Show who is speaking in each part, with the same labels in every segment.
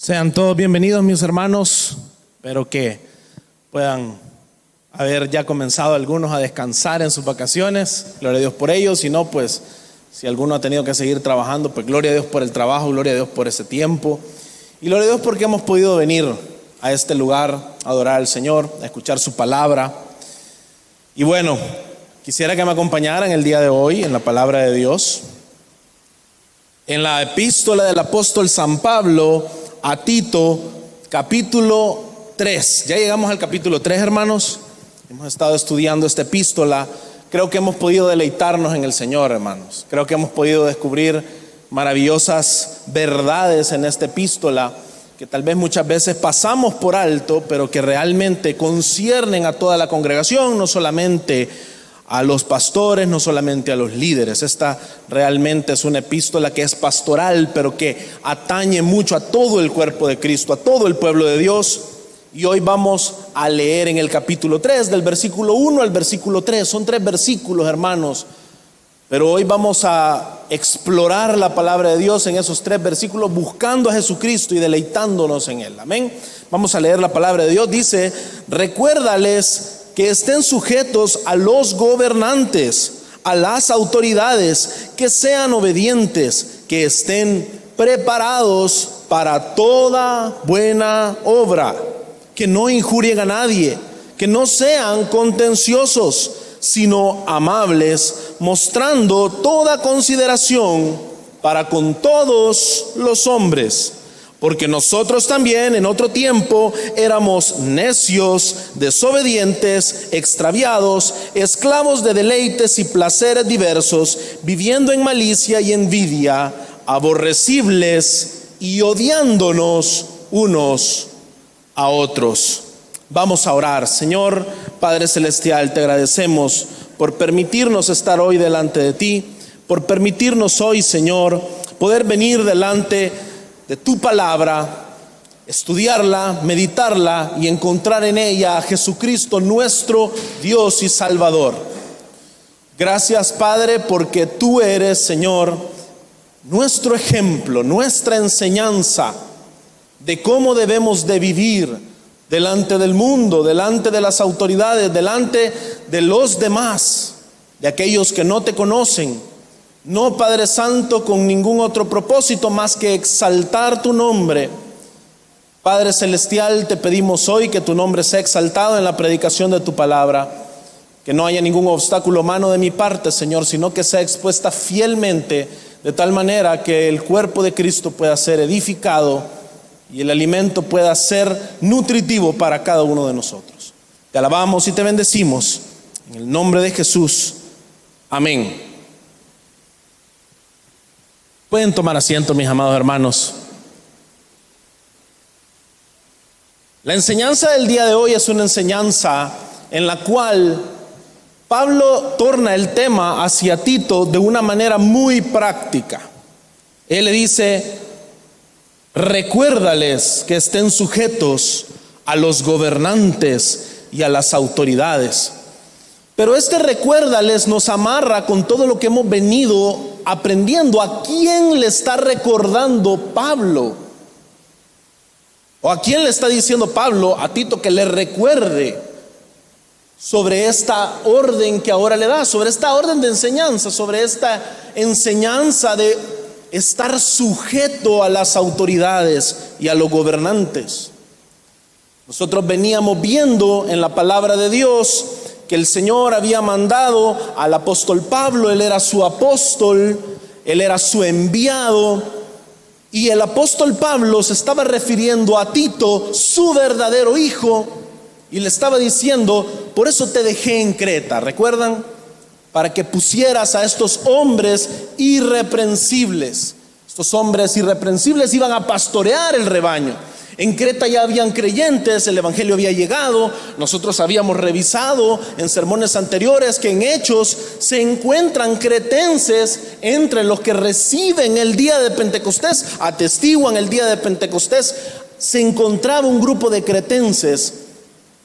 Speaker 1: Sean todos bienvenidos, mis hermanos. Espero que puedan haber ya comenzado algunos a descansar en sus vacaciones. Gloria a Dios por ellos. Si no, pues si alguno ha tenido que seguir trabajando, pues gloria a Dios por el trabajo, gloria a Dios por ese tiempo. Y gloria a Dios porque hemos podido venir a este lugar a adorar al Señor, a escuchar su palabra. Y bueno, quisiera que me acompañaran el día de hoy en la palabra de Dios, en la epístola del apóstol San Pablo a Tito, capítulo 3. Ya llegamos al capítulo 3, hermanos. Hemos estado estudiando esta epístola. Creo que hemos podido deleitarnos en el Señor, hermanos. Creo que hemos podido descubrir maravillosas verdades en esta epístola que tal vez muchas veces pasamos por alto, pero que realmente conciernen a toda la congregación, no solamente a los pastores, no solamente a los líderes. Esta realmente es una epístola que es pastoral, pero que atañe mucho a todo el cuerpo de Cristo, a todo el pueblo de Dios. Y hoy vamos a leer en el capítulo 3, del versículo 1 al versículo 3. Son 3 versículos, hermanos, pero hoy vamos a explorar la palabra de Dios en esos 3 versículos, buscando a Jesucristo y deleitándonos en Él. Amén. Vamos a leer la palabra de Dios. Dice: recuérdales que estén sujetos a los gobernantes, a las autoridades, que sean obedientes, que estén preparados para toda buena obra, que no injurien a nadie, que no sean contenciosos, sino amables, mostrando toda consideración para con todos los hombres. Porque nosotros también en otro tiempo éramos necios, desobedientes, extraviados, esclavos de deleites y placeres diversos, viviendo en malicia y envidia, aborrecibles y odiándonos unos a otros. Vamos a orar. Señor Padre Celestial, te agradecemos por permitirnos estar hoy delante de ti, por permitirnos hoy, Señor, poder venir delante de tu palabra, estudiarla, meditarla y encontrar en ella a Jesucristo, nuestro Dios y Salvador. Gracias, Padre, porque tú eres, Señor, nuestro ejemplo, nuestra enseñanza de cómo debemos de vivir delante del mundo, delante de las autoridades, delante de los demás, de aquellos que no te conocen. No, Padre Santo, con ningún otro propósito más que exaltar tu nombre. Padre Celestial, te pedimos hoy que tu nombre sea exaltado en la predicación de tu palabra. Que no haya ningún obstáculo humano de mi parte, Señor, sino que sea expuesta fielmente, de tal manera que el cuerpo de Cristo pueda ser edificado y el alimento pueda ser nutritivo para cada uno de nosotros. Te alabamos y te bendecimos en el nombre de Jesús. Amén. Pueden tomar asiento, mis amados hermanos. La enseñanza del día de hoy es una enseñanza en la cual Pablo torna el tema hacia Tito de una manera muy práctica. Él le dice: recuérdales que estén sujetos a los gobernantes y a las autoridades. Pero este recuérdales nos amarra con todo lo que hemos venido aprendiendo. ¿A quién le está recordando Pablo? ¿O a quién le está diciendo Pablo a Tito que le recuerde sobre esta orden que ahora le da, sobre esta orden de enseñanza, sobre esta enseñanza de estar sujeto a las autoridades y a los gobernantes? Nosotros veníamos viendo en la palabra de Dios que el Señor había mandado al apóstol Pablo. Él era su apóstol, él era su enviado, y el apóstol Pablo se estaba refiriendo a Tito, su verdadero hijo, y le estaba diciendo: por eso te dejé en Creta, ¿recuerdan? Para que pusieras a estos hombres irreprensibles. Estos hombres irreprensibles iban a pastorear el rebaño. En Creta ya habían creyentes, el evangelio había llegado. Nosotros habíamos revisado en sermones anteriores que en Hechos se encuentran cretenses entre los que reciben el día de Pentecostés, atestiguan el día de Pentecostés. Se encontraba un grupo de cretenses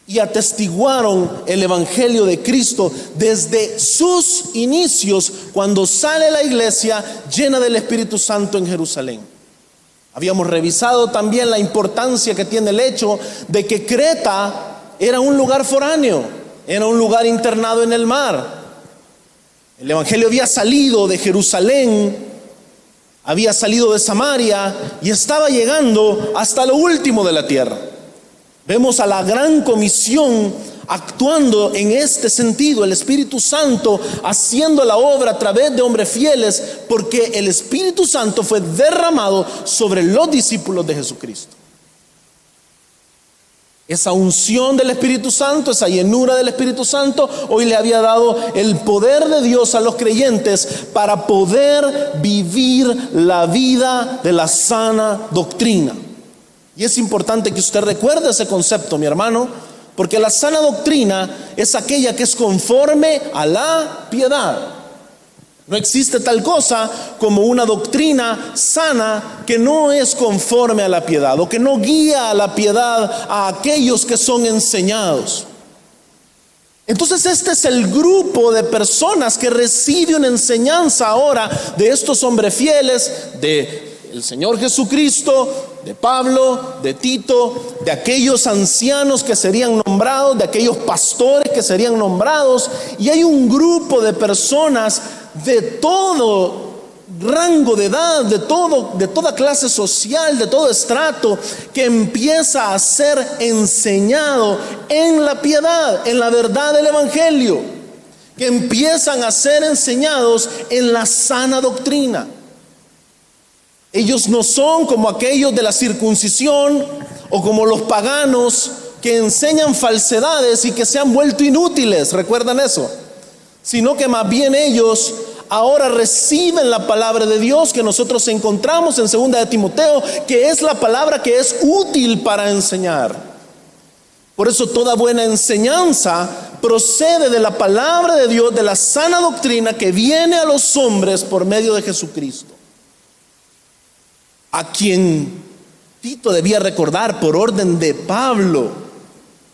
Speaker 1: y atestiguaron el evangelio de Cristo desde sus inicios, cuando sale la iglesia llena del Espíritu Santo en Jerusalén. Habíamos revisado también la importancia que tiene el hecho de que Creta era un lugar foráneo, era un lugar internado en el mar. El evangelio había salido de Jerusalén, había salido de Samaria y estaba llegando hasta lo último de la tierra. Vemos a la gran comisión actuando en este sentido, el Espíritu Santo haciendo la obra a través de hombres fieles, porque el Espíritu Santo fue derramado sobre los discípulos de Jesucristo. Esa unción del Espíritu Santo, esa llenura del Espíritu Santo, hoy le había dado el poder de Dios a los creyentes para poder vivir la vida de la sana doctrina. Y es importante que usted recuerde ese concepto, mi hermano, porque la sana doctrina es aquella que es conforme a la piedad. No existe tal cosa como una doctrina sana que no es conforme a la piedad, o que no guía a la piedad a aquellos que son enseñados. Entonces este es el grupo de personas que recibe una enseñanza ahora de estos hombres fieles, de el Señor Jesucristo, de Pablo, de Tito, de aquellos ancianos que serían nombrados, de aquellos pastores que serían nombrados. Y hay un grupo de personas de todo rango de edad, de toda clase social, de todo estrato, que empieza a ser enseñado en la piedad, en la verdad del evangelio, que empiezan a ser enseñados en la sana doctrina. Ellos no son como aquellos de la circuncisión o como los paganos que enseñan falsedades y que se han vuelto inútiles, ¿recuerdan eso? Sino que más bien ellos ahora reciben la palabra de Dios que nosotros encontramos en 2 de Timoteo, que es la palabra que es útil para enseñar. Por eso toda buena enseñanza procede de la palabra de Dios, de la sana doctrina que viene a los hombres por medio de Jesucristo, a quien Tito debía recordar por orden de Pablo,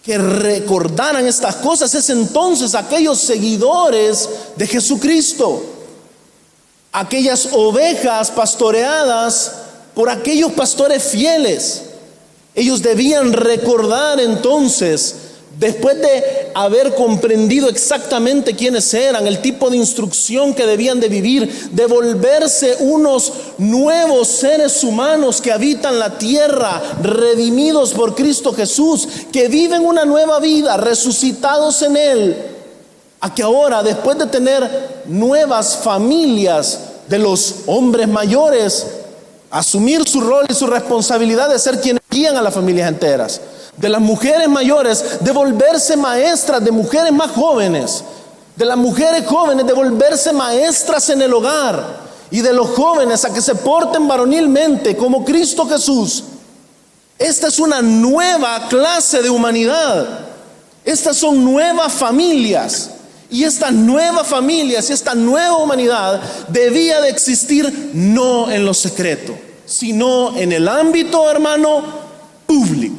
Speaker 1: que recordaran estas cosas. Es entonces aquellos seguidores de Jesucristo, aquellas ovejas pastoreadas por aquellos pastores fieles. Ellos debían recordar entonces, después de haber comprendido exactamente quiénes eran, el tipo de instrucción que debían de vivir, de volverse unos nuevos seres humanos que habitan la tierra, redimidos por Cristo Jesús, que viven una nueva vida, resucitados en Él, a que ahora, después de tener nuevas familias de los hombres mayores, asumir su rol y su responsabilidad de ser quienes guían a las familias enteras, de las mujeres mayores de volverse maestras de mujeres más jóvenes, de las mujeres jóvenes de volverse maestras en el hogar, y de los jóvenes a que se porten varonilmente como Cristo Jesús. Esta es una nueva clase de humanidad. Estas son nuevas familias, y estas nuevas familias y esta nueva humanidad debía de existir no en lo secreto, sino en el ámbito, hermano, público.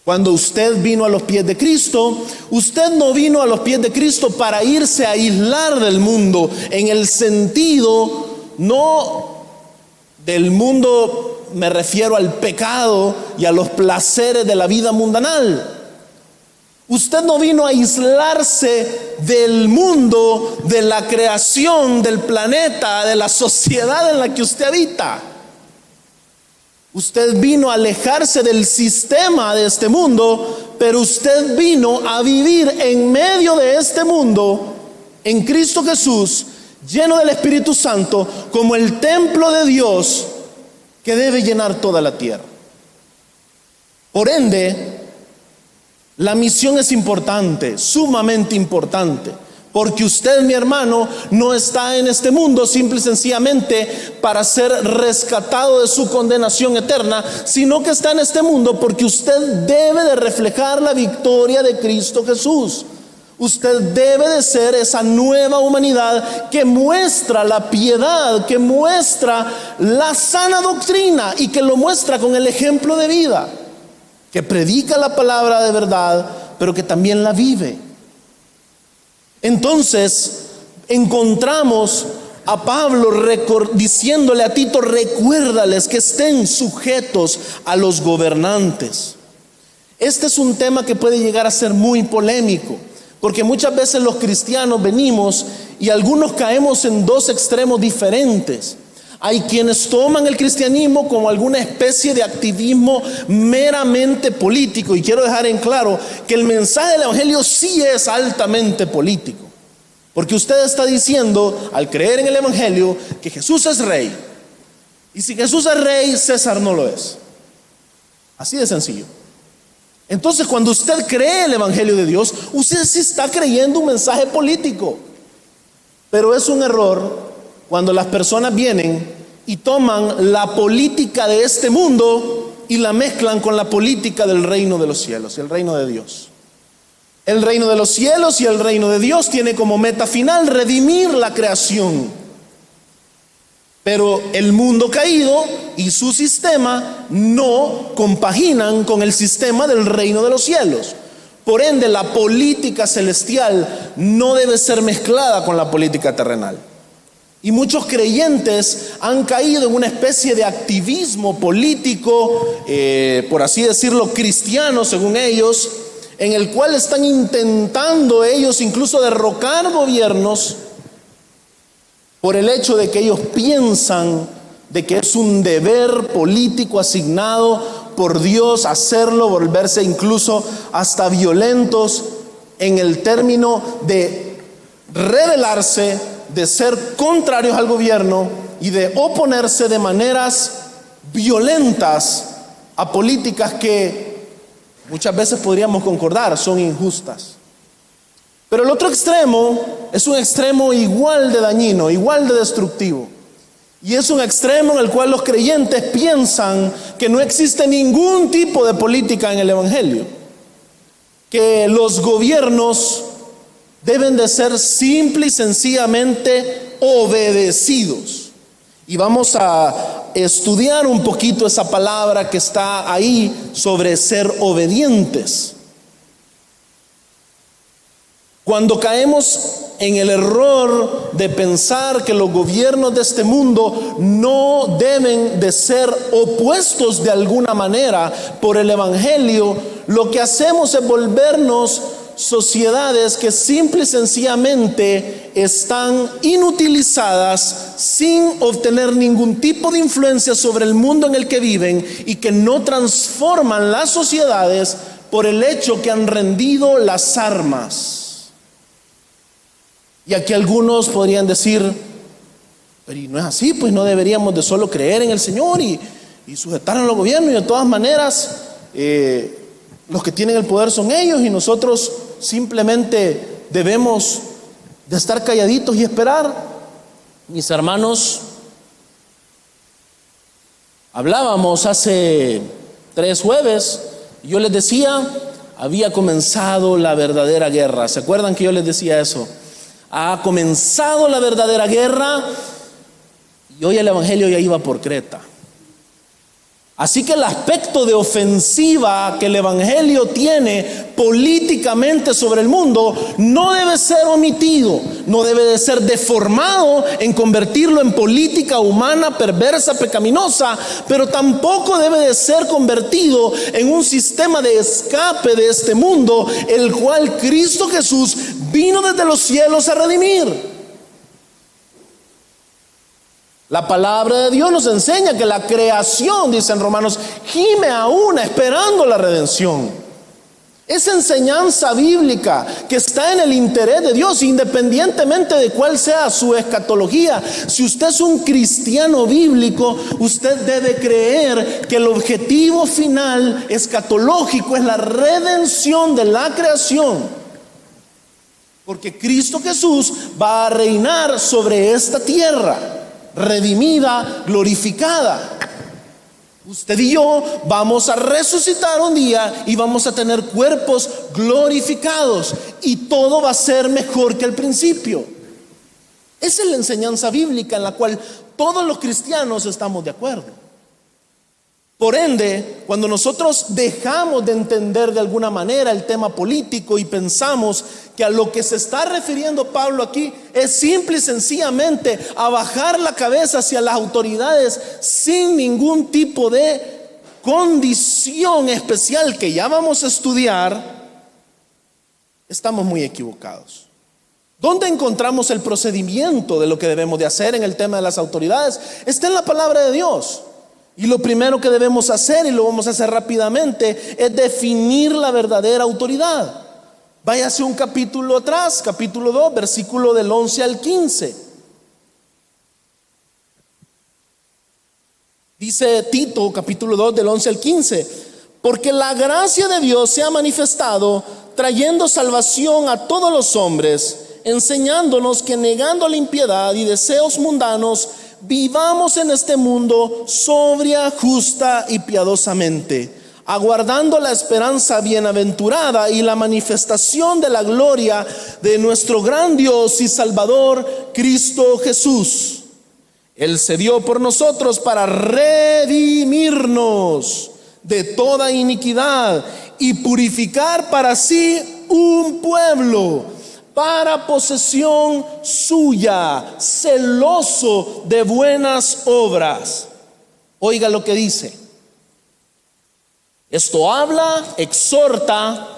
Speaker 1: Cuando usted vino a los pies de Cristo, usted no vino a los pies de Cristo para irse a aislar del mundo, en el sentido no del mundo, me refiero al pecado y a los placeres de la vida mundanal. Usted no vino a aislarse del mundo, de la creación, del planeta, de la sociedad en la que usted habita. Usted vino a alejarse del sistema de este mundo, pero usted vino a vivir en medio de este mundo, en Cristo Jesús, lleno del Espíritu Santo, como el templo de Dios que debe llenar toda la tierra. Por ende, la misión es importante, sumamente importante, porque usted, mi hermano, no está en este mundo simple y sencillamente para ser rescatado de su condenación eterna, sino que está en este mundo porque usted debe de reflejar la victoria de Cristo Jesús. Usted debe de ser esa nueva humanidad que muestra la piedad, que muestra la sana doctrina y que lo muestra con el ejemplo de vida, que predica la palabra de verdad, pero que también la vive. Entonces encontramos a Pablo diciéndole a Tito: recuérdales que estén sujetos a los gobernantes. Este es un tema que puede llegar a ser muy polémico, porque muchas veces los cristianos venimos y algunos caemos en dos extremos diferentes. Hay quienes toman el cristianismo como alguna especie de activismo meramente político, y quiero dejar en claro que el mensaje del evangelio sí es altamente político, porque usted está diciendo, al creer en el evangelio, que Jesús es rey, y si Jesús es rey, César no lo es. Así de sencillo. Entonces, cuando usted cree el evangelio de Dios, usted sí está creyendo un mensaje político. Pero es un error cuando las personas vienen y toman la política de este mundo y la mezclan con la política del reino de los cielos, el reino de Dios. El reino de los cielos y el reino de Dios tiene como meta final redimir la creación. Pero el mundo caído y su sistema no compaginan con el sistema del reino de los cielos. Por ende, la política celestial no debe ser mezclada con la política terrenal. Y muchos creyentes han caído en una especie de activismo político, por así decirlo, cristiano según ellos, en el cual están intentando ellos incluso derrocar gobiernos por el hecho de que ellos piensan de que es un deber político asignado por Dios hacerlo, volverse incluso hasta violentos en el término de rebelarse, de ser contrarios al gobierno y de oponerse de maneras violentas a políticas que muchas veces podríamos concordar son injustas. Pero el otro extremo es un extremo igual de dañino, igual de destructivo. Y es un extremo en el cual los creyentes piensan que no existe ningún tipo de política en el evangelio, que los gobiernos deben de ser simple y sencillamente obedecidos. Y vamos a estudiar un poquito esa palabra que está ahí sobre ser obedientes. Cuando caemos en el error de pensar que los gobiernos de este mundo no deben de ser opuestos de alguna manera por el evangelio, lo que hacemos es volvernos sociedades que simple y sencillamente están inutilizadas sin obtener ningún tipo de influencia sobre el mundo en el que viven y que no transforman las sociedades por el hecho que han rendido las armas. Y aquí algunos podrían decir: pero no es así, pues no deberíamos de solo creer en el Señor y sujetar a los gobiernos, y de todas maneras los que tienen el poder son ellos y nosotros simplemente debemos de estar calladitos y esperar. Mis hermanos, hablábamos hace 3 jueves y yo les decía, había comenzado la verdadera guerra. ¿Se acuerdan que yo les decía eso? Ha comenzado la verdadera guerra y hoy el evangelio ya iba por Creta. Así que el aspecto de ofensiva que el evangelio tiene políticamente sobre el mundo no debe ser omitido, no debe de ser deformado en convertirlo en política humana, perversa, pecaminosa, pero tampoco debe de ser convertido en un sistema de escape de este mundo, el cual Cristo Jesús vino desde los cielos a redimir. La palabra de Dios nos enseña que la creación, dicen Romanos, gime aún esperando la redención. Esa enseñanza bíblica que está en el interés de Dios, independientemente de cuál sea su escatología. Si usted es un cristiano bíblico, usted debe creer que el objetivo final escatológico es la redención de la creación. Porque Cristo Jesús va a reinar sobre esta tierra, redimida, glorificada. Usted y yo vamos a resucitar un día y vamos a tener cuerpos glorificados y todo va a ser mejor que al principio. Esa es la enseñanza bíblica en la cual todos los cristianos estamos de acuerdo. Por ende, cuando nosotros dejamos de entender de alguna manera el tema político y pensamos que a lo que se está refiriendo Pablo aquí es simple y sencillamente a bajar la cabeza hacia las autoridades sin ningún tipo de condición especial que ya vamos a estudiar, estamos muy equivocados. ¿Dónde encontramos el procedimiento de lo que debemos de hacer en el tema de las autoridades? Está en la palabra de Dios. Y lo primero que debemos hacer, y lo vamos a hacer rápidamente, es definir la verdadera autoridad. Váyase un capítulo atrás, capítulo 2, versículo del 11 al 15. Dice Tito, capítulo 2, del 11 al 15: porque la gracia de Dios se ha manifestado, trayendo salvación a todos los hombres, enseñándonos que negando la impiedad y deseos mundanos, vivamos en este mundo sobria, justa y piadosamente, aguardando la esperanza bienaventurada y la manifestación de la gloria de nuestro gran Dios y Salvador, Cristo Jesús. Él se dio por nosotros para redimirnos de toda iniquidad y purificar para sí un pueblo para posesión suya, celoso de buenas obras. Oiga lo que dice. Esto habla, exhorta.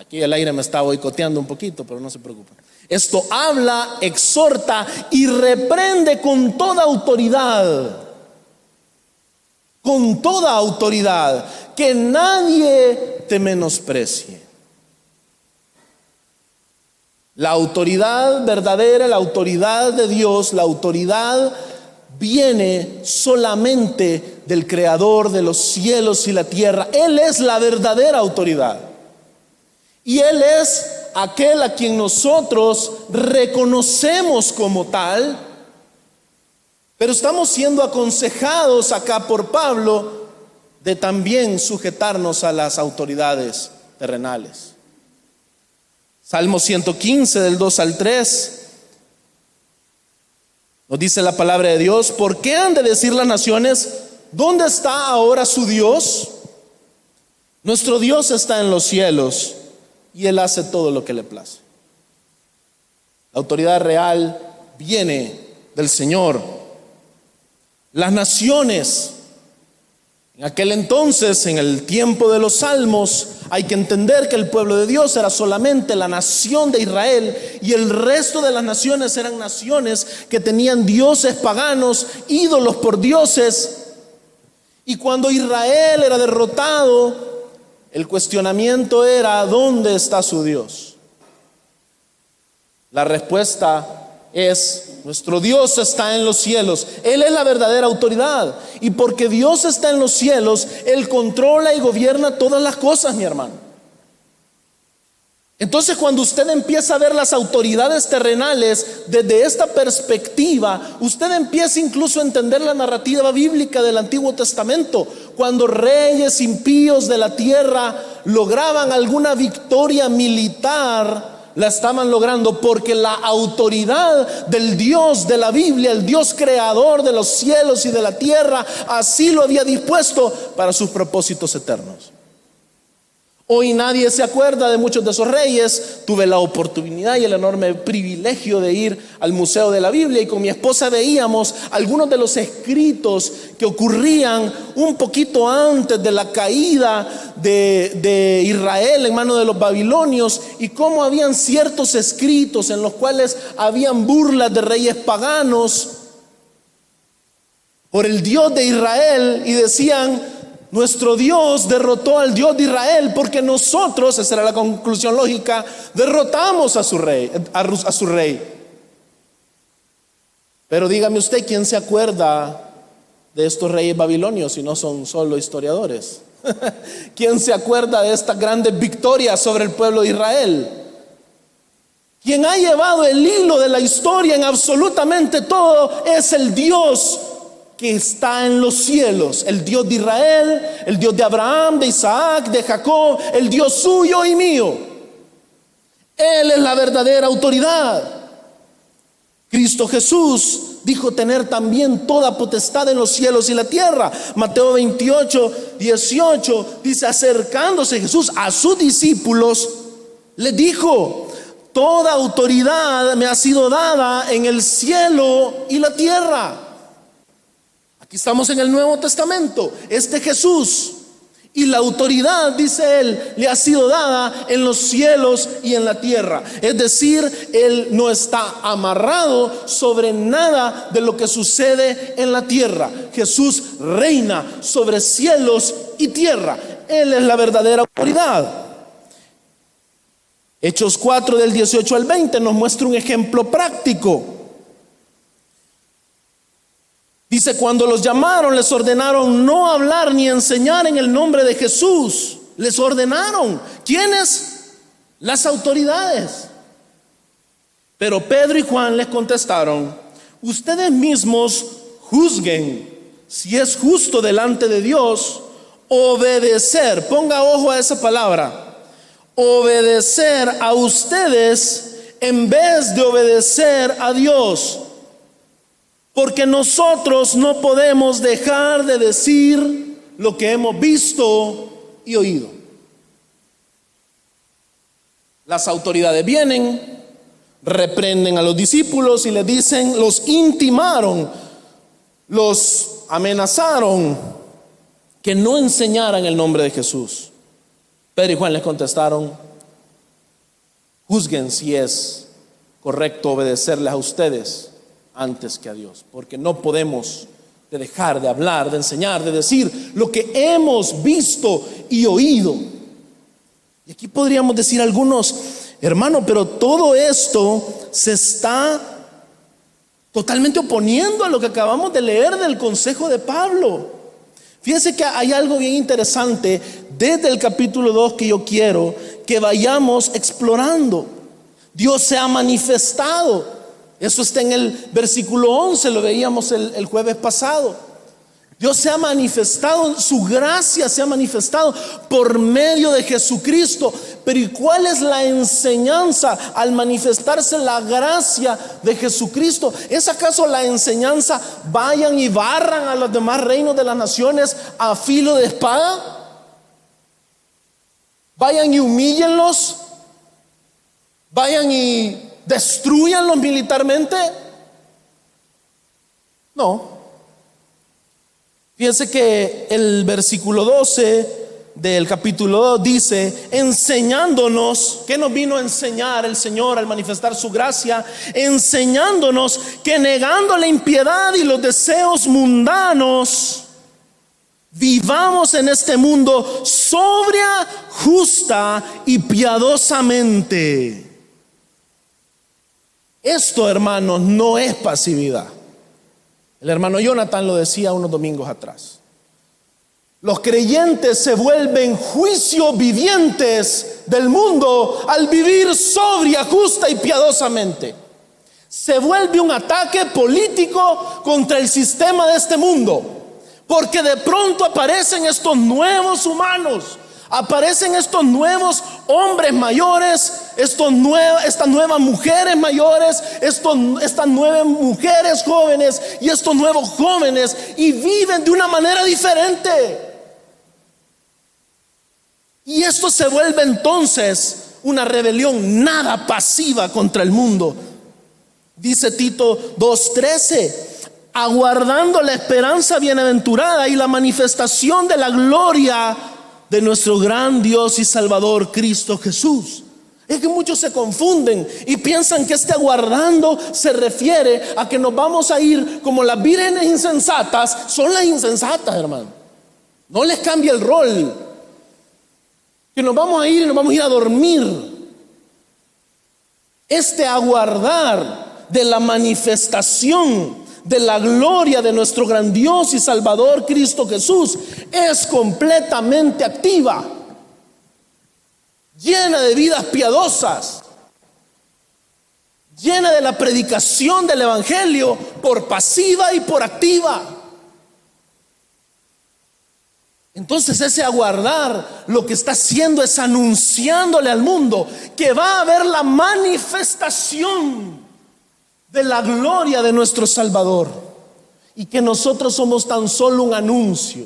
Speaker 1: Aquí el aire me está boicoteando un poquito, pero no se preocupen. Esto habla, exhorta y reprende con toda autoridad. Con toda autoridad. Que nadie te menosprecie. La autoridad verdadera, la autoridad de Dios, la autoridad viene solamente del Creador de los cielos y la tierra. Él es la verdadera autoridad. Y Él es aquel a quien nosotros reconocemos como tal, pero estamos siendo aconsejados acá por Pablo de también sujetarnos a las autoridades terrenales. Salmo 115 del 2 al 3 nos dice la palabra de Dios: ¿por qué han de decir las naciones, ¿dónde está ahora su Dios? Nuestro Dios está en los cielos y Él hace todo lo que le place. La autoridad real viene del Señor. Las naciones, en aquel entonces, en el tiempo de los salmos, hay que entender que el pueblo de Dios era solamente la nación de Israel, y el resto de las naciones eran naciones que tenían dioses paganos, ídolos por dioses. Y cuando Israel era derrotado, el cuestionamiento era: ¿dónde está su Dios? La respuesta es: nuestro Dios está en los cielos. Él es la verdadera autoridad. Y porque Dios está en los cielos, Él controla y gobierna todas las cosas, mi hermano. Entonces, cuando usted empieza a ver las autoridades terrenales desde esta perspectiva, usted empieza incluso a entender la narrativa bíblica del Antiguo Testamento. Cuando reyes impíos de la tierra lograban alguna victoria militar, la estaban logrando porque la autoridad del Dios de la Biblia, el Dios creador de los cielos y de la tierra, así lo había dispuesto para sus propósitos eternos. Hoy nadie se acuerda de muchos de esos reyes. Tuve la oportunidad y el enorme privilegio de ir al Museo de la Biblia, y con mi esposa veíamos algunos de los escritos que ocurrían un poquito antes de la caída de Israel en manos de los babilonios, y cómo habían ciertos escritos en los cuales habían burlas de reyes paganos por el Dios de Israel, y decían: nuestro Dios derrotó al Dios de Israel porque nosotros, esa era la conclusión lógica, derrotamos a su rey. Pero dígame usted, ¿quién se acuerda de estos reyes babilonios si no son solo historiadores? ¿Quién se acuerda de estas grandes victorias sobre el pueblo de Israel? Quien ha llevado el hilo de la historia en absolutamente todo es el Dios que está en los cielos, el Dios de Israel, el Dios de Abraham, de Isaac, de Jacob, el Dios suyo y mío. Él es la verdadera autoridad. Cristo Jesús dijo tener también toda potestad en los cielos y la tierra. Mateo 28:18 dice: acercándose Jesús a sus discípulos, les dijo: toda autoridad me ha sido dada en el cielo y la tierra. Aquí estamos en el Nuevo Testamento. Jesús, y la autoridad, dice él, le ha sido dada en los cielos y en la tierra. Es decir, él no está amarrado sobre nada de lo que sucede en la tierra. Jesús reina sobre cielos y tierra. Él es la verdadera autoridad. Hechos 4 del 18 al 20 nos muestra un ejemplo práctico. Dice: cuando los llamaron, les ordenaron no hablar ni enseñar en el nombre de Jesús. Les ordenaron. ¿Quiénes? Las autoridades. Pero Pedro y Juan les contestaron: ustedes mismos juzguen si es justo delante de Dios obedecer. Ponga ojo a esa palabra: obedecer a ustedes en vez de obedecer a Dios. Porque nosotros no podemos dejar de decir lo que hemos visto y oído. Las autoridades vienen, reprenden a los discípulos y les dicen, los intimaron, los amenazaron que no enseñaran el nombre de Jesús. Pedro y Juan les contestaron: juzguen si es correcto obedecerles a ustedes antes que a Dios, porque no podemos dejar de hablar, de enseñar, de decir lo que hemos visto y oído. Y aquí podríamos decir algunos: hermano, pero todo esto se está totalmente oponiendo a lo que acabamos de leer del consejo de Pablo. Fíjense que hay algo bien interesante desde el capítulo 2 que yo quiero que vayamos explorando. Dios se ha manifestado. Eso está en el versículo 11, lo veíamos el jueves pasado. Dios se ha manifestado, su gracia se ha manifestado por medio de Jesucristo. Pero ¿y cuál es la enseñanza al manifestarse la gracia de Jesucristo? ¿Es acaso la enseñanza: vayan y barran a los demás reinos de las naciones a filo de espada? Vayan y humíllenlos. Vayan y destruyanlos militarmente. No. Fíjense que el versículo 12 del capítulo 2 dice: enseñándonos. ¿Qué nos vino a enseñar el Señor al manifestar su gracia? Enseñándonos que negando la impiedad y los deseos mundanos, vivamos en este mundo sobria, justa y piadosamente. Esto, hermanos, no es pasividad. El hermano Jonathan lo decía unos domingos atrás. Los creyentes se vuelven juicios vivientes del mundo al vivir sobria, justa y piadosamente. Se vuelve un ataque político contra el sistema de este mundo, porque de pronto aparecen estos nuevos humanos, aparecen estos nuevos hombres mayores, estas nuevas mujeres mayores, estas nuevas mujeres jóvenes y estos nuevos jóvenes, y viven de una manera diferente. Y esto se vuelve entonces una rebelión nada pasiva contra el mundo. Dice Tito 2:13: aguardando la esperanza bienaventurada y la manifestación de la gloria de nuestro gran Dios y Salvador Cristo Jesús. Es que muchos se confunden y piensan que este aguardando se refiere a que nos vamos a ir como las vírgenes insensatas. Son las insensatas, hermano. No les cambia el rol. Que nos vamos a ir y nos vamos a ir a dormir. Este aguardar de la manifestación de la gloria de nuestro gran Dios y Salvador Cristo Jesús es completamente activa, llena de vidas piadosas, llena de la predicación del evangelio por pasiva y por activa. Entonces ese aguardar lo que está haciendo es anunciándole al mundo que va a haber la manifestación de la gloria de nuestro Salvador, y que nosotros somos tan solo un anuncio,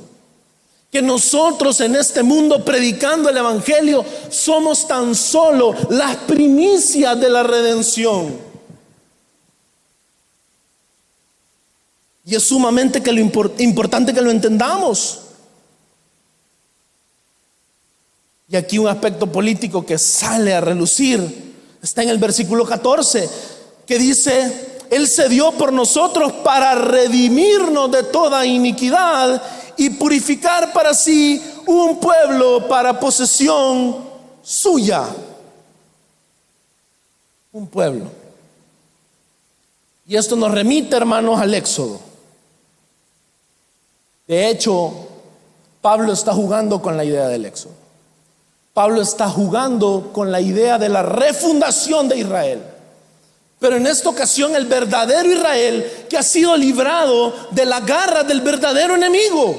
Speaker 1: que nosotros en este mundo predicando el Evangelio somos tan solo las primicias de la redención. Y es sumamente importante que lo entendamos. Y aquí un aspecto político que sale a relucir está en el versículo 14, que dice: Él se dio por nosotros para redimirnos de toda iniquidad y purificar para sí un pueblo para posesión suya. Un pueblo. Y esto nos remite, hermanos, al Éxodo. De hecho, Pablo está jugando con la idea del Éxodo. Pablo está jugando con la idea de la refundación de Israel. Pero en esta ocasión el verdadero Israel, que ha sido librado de la garra del verdadero enemigo.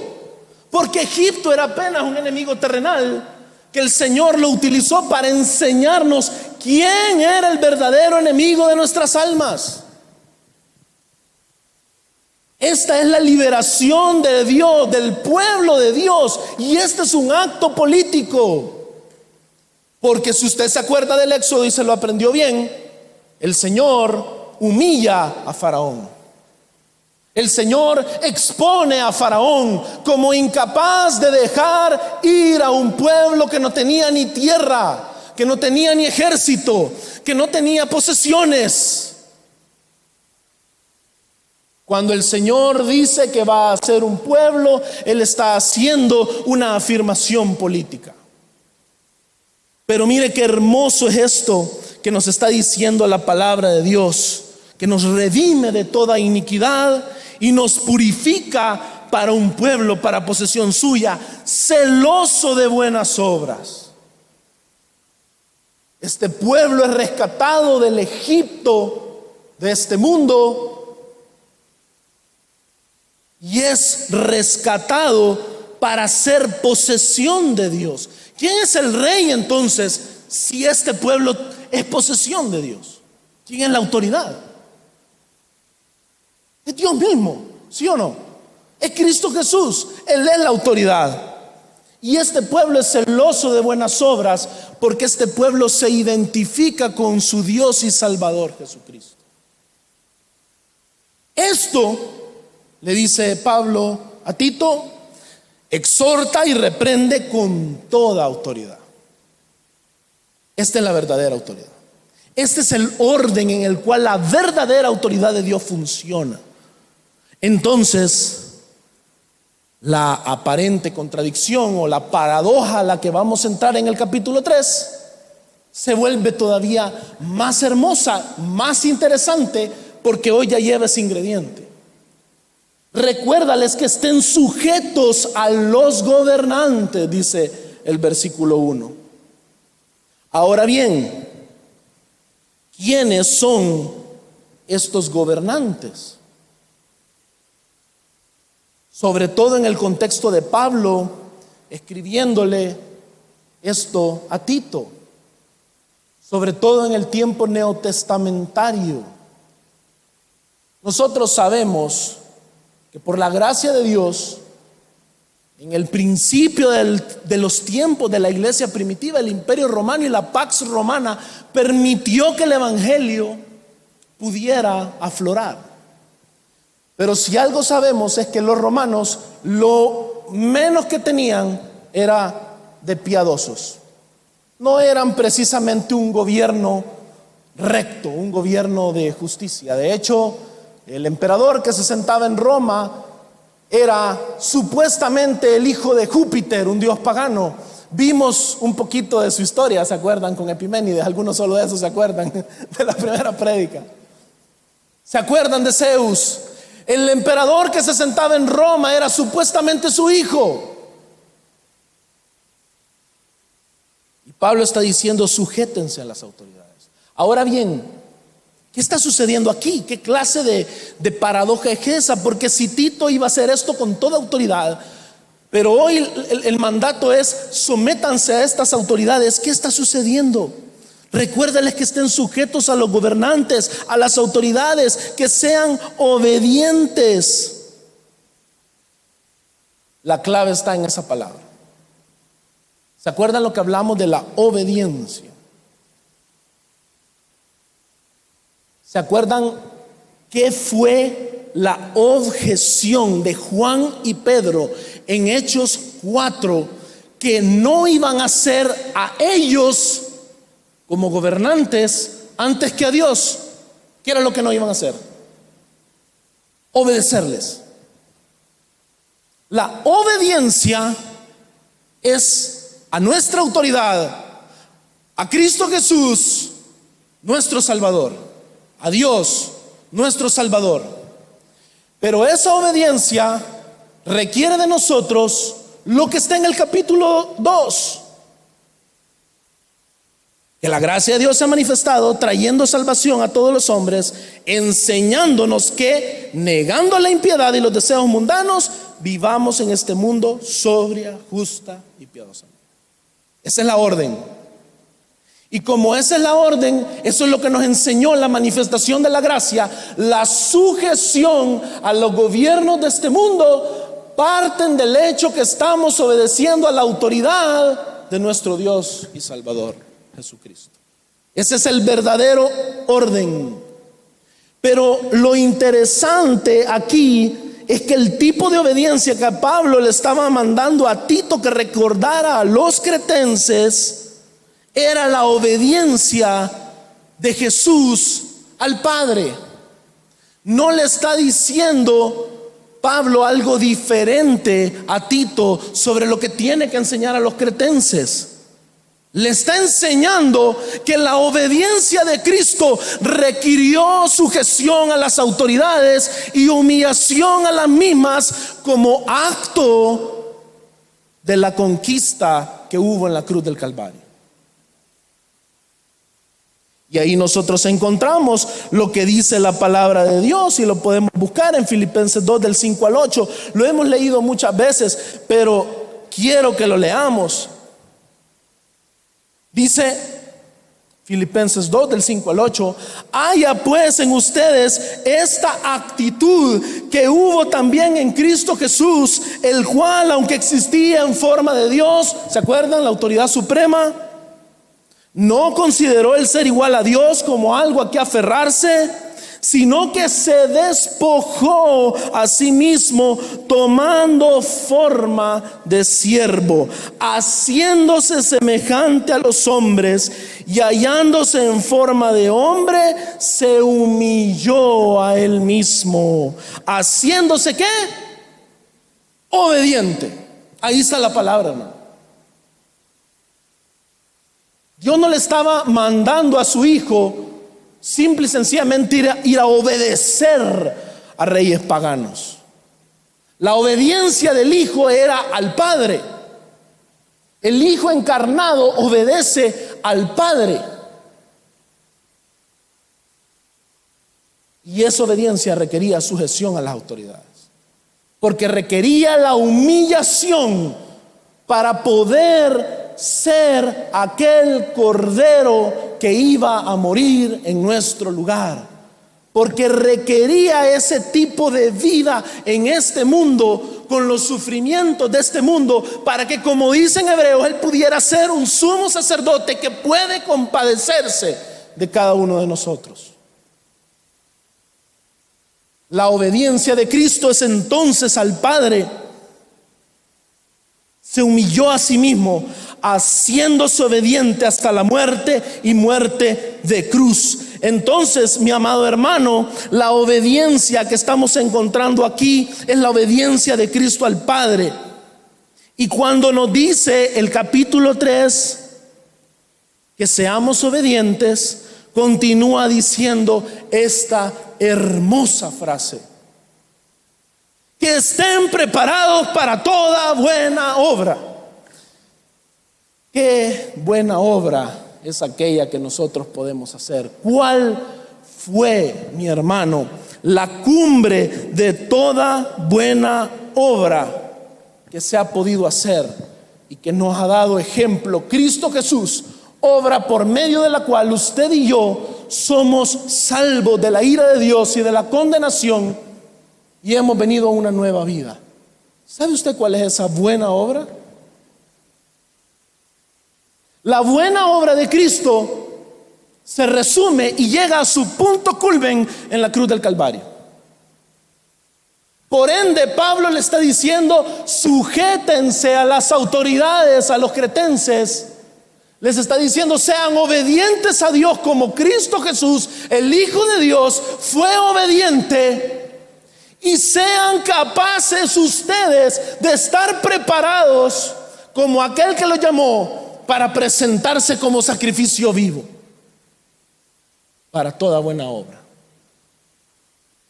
Speaker 1: Porque Egipto era apenas un enemigo terrenal, que el Señor lo utilizó para enseñarnos quién era el verdadero enemigo de nuestras almas. Esta es la liberación de Dios, del pueblo de Dios. Y este es un acto político. Porque si usted se acuerda del Éxodo y se lo aprendió bien, el Señor humilla a Faraón. El Señor expone a Faraón como incapaz de dejar ir a un pueblo que no tenía ni tierra, que no tenía ni ejército, que no tenía posesiones. Cuando el Señor dice que va a ser un pueblo, Él está haciendo una afirmación política. Pero mire qué hermoso es esto que nos está diciendo la palabra de Dios, que nos redime de toda iniquidad y nos purifica para un pueblo, para posesión suya, celoso de buenas obras. Este pueblo es rescatado del Egipto de este mundo y es rescatado para ser posesión de Dios. ¿Quién es el rey entonces si este pueblo es posesión de Dios? ¿Quién es la autoridad? Es Dios mismo, ¿sí o no? Es Cristo Jesús, Él es la autoridad. Y este pueblo es celoso de buenas obras porque este pueblo se identifica con su Dios y Salvador Jesucristo. Esto, le dice Pablo a Tito, exhorta y reprende con toda autoridad. Esta es la verdadera autoridad. Este es el orden en el cual la verdadera autoridad de Dios funciona. Entonces, la aparente contradicción o la paradoja a la que vamos a entrar en el capítulo 3 se vuelve todavía más hermosa, más interesante, porque hoy ya lleva ese ingrediente. Recuérdales que estén sujetos a los gobernantes, dice el versículo 1. Ahora bien, ¿quiénes son estos gobernantes? Sobre todo en el contexto de Pablo escribiéndole esto a Tito, sobre todo en el tiempo neotestamentario. Nosotros sabemos que por la gracia de Dios, en el principio de los tiempos de la iglesia primitiva, el Imperio Romano y la Pax Romana permitió que el Evangelio pudiera aflorar. Pero si algo sabemos es que los romanos lo menos que tenían era de piadosos. No eran precisamente un gobierno recto, un gobierno de justicia. De hecho, el emperador que se sentaba en Roma era supuestamente el hijo de Júpiter, un dios pagano. Vimos un poquito de su historia, ¿se acuerdan? Con Epiménides, algunos solo de eso se acuerdan, de la primera prédica. ¿Se acuerdan de Zeus? El emperador que se sentaba en Roma era supuestamente su hijo. Y Pablo está diciendo: sujétense a las autoridades. Ahora bien, ¿qué está sucediendo aquí? ¿Qué clase de paradoja es esa? Porque si Tito iba a hacer esto con toda autoridad, pero hoy el mandato es: sométanse a estas autoridades. ¿Qué está sucediendo? Recuérdales que estén sujetos a los gobernantes, a las autoridades, que sean obedientes. La clave está en esa palabra. ¿Se acuerdan lo que hablamos de la obediencia? ¿Se acuerdan qué fue la objeción de Juan y Pedro en Hechos 4? Que no iban a ser a ellos como gobernantes antes que a Dios. ¿Qué era lo que no iban a hacer? Obedecerles. La obediencia es a nuestra autoridad, a Cristo Jesús, nuestro Salvador, a Dios, nuestro Salvador. Pero esa obediencia requiere de nosotros lo que está en el capítulo 2. Que la gracia de Dios se ha manifestado trayendo salvación a todos los hombres, enseñándonos que, negando la impiedad y los deseos mundanos, vivamos en este mundo sobria, justa y piadosa. Esa es la orden. Y como esa es la orden, eso es lo que nos enseñó la manifestación de la gracia. La sujeción a los gobiernos de este mundo parten del hecho que estamos obedeciendo a la autoridad de nuestro Dios y Salvador, Jesucristo. Ese es el verdadero orden. Pero lo interesante aquí es que el tipo de obediencia que a Pablo le estaba mandando a Tito que recordara a los cretenses era la obediencia de Jesús al Padre. No le está diciendo Pablo algo diferente a Tito sobre lo que tiene que enseñar a los cretenses. Le está enseñando que la obediencia de Cristo requirió sujeción a las autoridades y humillación a las mismas como acto de la conquista que hubo en la cruz del Calvario. Y ahí nosotros encontramos lo que dice la palabra de Dios y lo podemos buscar en Filipenses 2 del 5 al 8. Lo hemos leído muchas veces, pero quiero que lo leamos. Dice Filipenses 2 del 5 al 8: haya pues en ustedes esta actitud que hubo también en Cristo Jesús, el cual, aunque existía en forma de Dios, ¿se acuerdan? La autoridad suprema, no consideró el ser igual a Dios como algo a que aferrarse, sino que se despojó a sí mismo, tomando forma de siervo, haciéndose semejante a los hombres, y hallándose en forma de hombre, se humilló a él mismo, haciéndose ¿qué? Obediente. Ahí está la palabra, hermano. Dios no le estaba mandando a su hijo simple y sencillamente ir a obedecer a reyes paganos. La obediencia del Hijo era al Padre. El Hijo encarnado obedece al Padre. Y esa obediencia requería sujeción a las autoridades, porque requería la humillación para poder ser aquel cordero que iba a morir en nuestro lugar, porque requería ese tipo de vida en este mundo, con los sufrimientos de este mundo, para que, como dicen Hebreos, él pudiera ser un sumo sacerdote que puede compadecerse de cada uno de nosotros. La obediencia de Cristo es entonces al Padre. Se humilló a sí mismo, haciéndose obediente hasta la muerte y muerte de cruz. Entonces, mi amado hermano, la obediencia que estamos encontrando aquí es la obediencia de Cristo al Padre. Y cuando nos dice el capítulo 3 que seamos obedientes, continúa diciendo esta hermosa frase: que estén preparados para toda buena obra. ¿Qué buena obra es aquella que nosotros podemos hacer? ¿Cuál fue, mi hermano, la cumbre de toda buena obra que se ha podido hacer y que nos ha dado ejemplo Cristo Jesús, obra por medio de la cual usted y yo somos salvos de la ira de Dios y de la condenación y hemos venido a una nueva vida. ¿Sabe usted cuál es esa buena obra? La buena obra de Cristo se resume y llega a su punto culmen en la cruz del Calvario. Por ende, Pablo le está diciendo: sujétense a las autoridades, a los cretenses. Les está diciendo: sean obedientes a Dios como Cristo Jesús, el Hijo de Dios, fue obediente. Y sean capaces ustedes de estar preparados como aquel que los llamó para presentarse como sacrificio vivo para toda buena obra.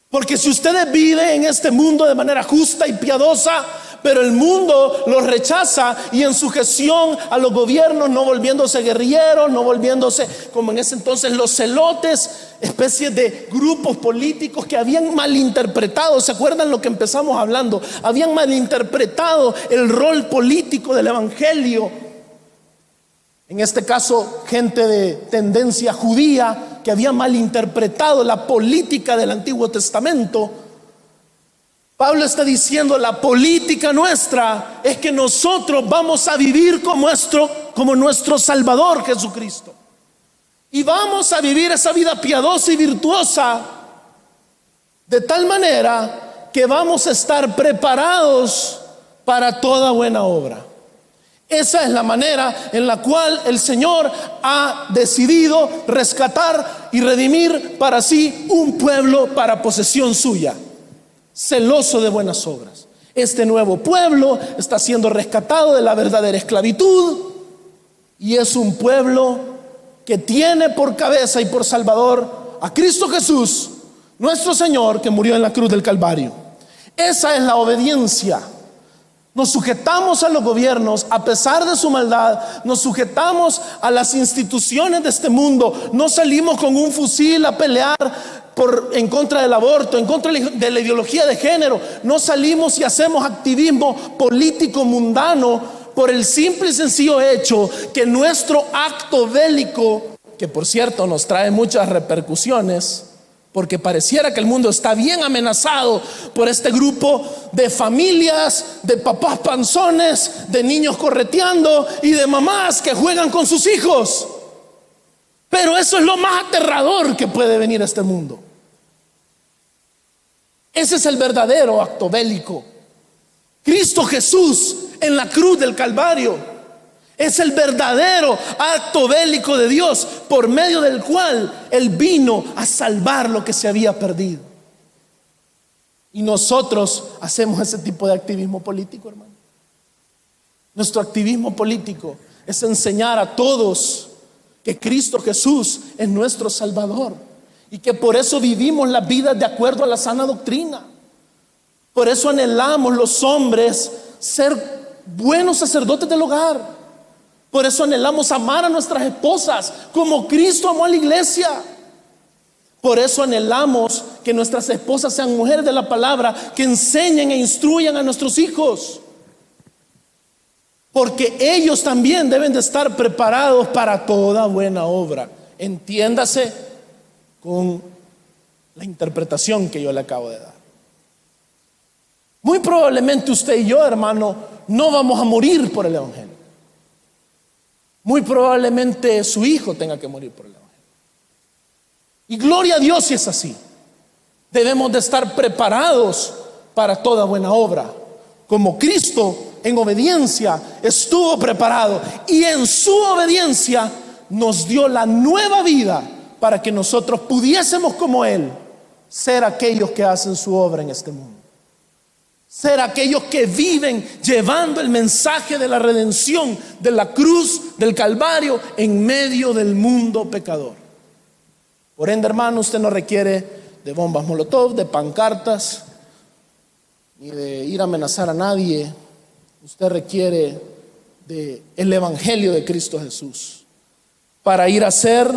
Speaker 1: Porque si ustedes viven en este mundo de manera justa y piadosa, pero el mundo los rechaza y en sujeción a los gobiernos, no volviéndose guerrilleros, no volviéndose como en ese entonces los celotes, especies de grupos políticos que habían malinterpretado, ¿se acuerdan lo que empezamos hablando? Habían malinterpretado el rol político del evangelio. En este caso, gente de tendencia judía que había malinterpretado la política del Antiguo Testamento. Pablo está diciendo: la política nuestra es que nosotros vamos a vivir como nuestro Salvador Jesucristo. Y vamos a vivir esa vida piadosa y virtuosa de tal manera que vamos a estar preparados para toda buena obra. Esa es la manera en la cual el Señor ha decidido rescatar y redimir para sí un pueblo para posesión suya, celoso de buenas obras. Este nuevo pueblo está siendo rescatado de la verdadera esclavitud y es un pueblo que tiene por cabeza y por Salvador a Cristo Jesús, nuestro Señor, que murió en la cruz del Calvario. Esa es la obediencia. Nos sujetamos a los gobiernos a pesar de su maldad, nos sujetamos a las instituciones de este mundo, no salimos con un fusil a pelear en contra del aborto, en contra de la ideología de género, no salimos y hacemos activismo político mundano por el simple y sencillo hecho que nuestro acto bélico, que por cierto nos trae muchas repercusiones, porque pareciera que el mundo está bien amenazado por este grupo de familias, de papás panzones, de niños correteando y de mamás que juegan con sus hijos. Pero eso es lo más aterrador que puede venir a este mundo. Ese es el verdadero acto bélico. Cristo Jesús en la cruz del Calvario es el verdadero acto bélico de Dios, por medio del cual Él vino a salvar lo que se había perdido. Y nosotros hacemos ese tipo de activismo político, hermano. Nuestro activismo político es enseñar a todos que Cristo Jesús es nuestro Salvador y que por eso vivimos la vida de acuerdo a la sana doctrina. Por eso anhelamos los hombres ser buenos sacerdotes del hogar. Por eso anhelamos amar a nuestras esposas como Cristo amó a la iglesia. Por eso anhelamos que nuestras esposas sean mujeres de la palabra, que enseñen e instruyan a nuestros hijos. Porque ellos también deben de estar preparados para toda buena obra. Entiéndase con la interpretación que yo le acabo de dar. Muy probablemente usted y yo, hermano, no vamos a morir por el evangelio. Muy probablemente su hijo tenga que morir por el evangelio. Y gloria a Dios si es así. Debemos de estar preparados para toda buena obra, como Cristo en obediencia estuvo preparado y en su obediencia nos dio la nueva vida para que nosotros pudiésemos, como Él, ser aquellos que hacen su obra en este mundo. Ser aquellos que viven llevando el mensaje de la redención, de la cruz, del Calvario, en medio del mundo pecador. Por ende, hermano, usted no requiere de bombas molotov, de pancartas, ni de ir a amenazar a nadie. Usted requiere del evangelio de Cristo Jesús para ir a hacer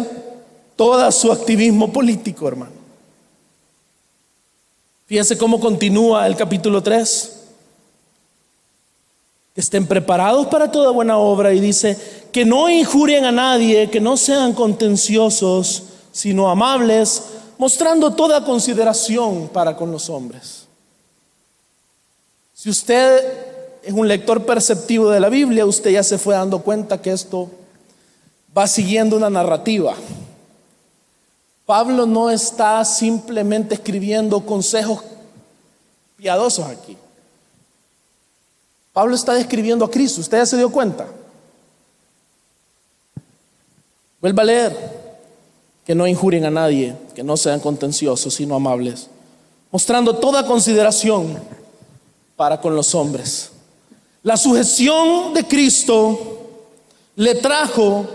Speaker 1: todo su activismo político, hermano. Fíjense cómo continúa el capítulo 3. Estén preparados para toda buena obra y dice que no injurien a nadie, que no sean contenciosos, sino amables, mostrando toda consideración para con los hombres. Si usted es un lector perceptivo de la Biblia, usted ya se fue dando cuenta que esto va siguiendo una narrativa. Pablo no está simplemente escribiendo consejos piadosos aquí. Pablo está describiendo a Cristo. ¿Usted ya se dio cuenta? Vuelva a leer. Que no injurien a nadie, que no sean contenciosos, sino amables, mostrando toda consideración para con los hombres. La sujeción de Cristo le trajo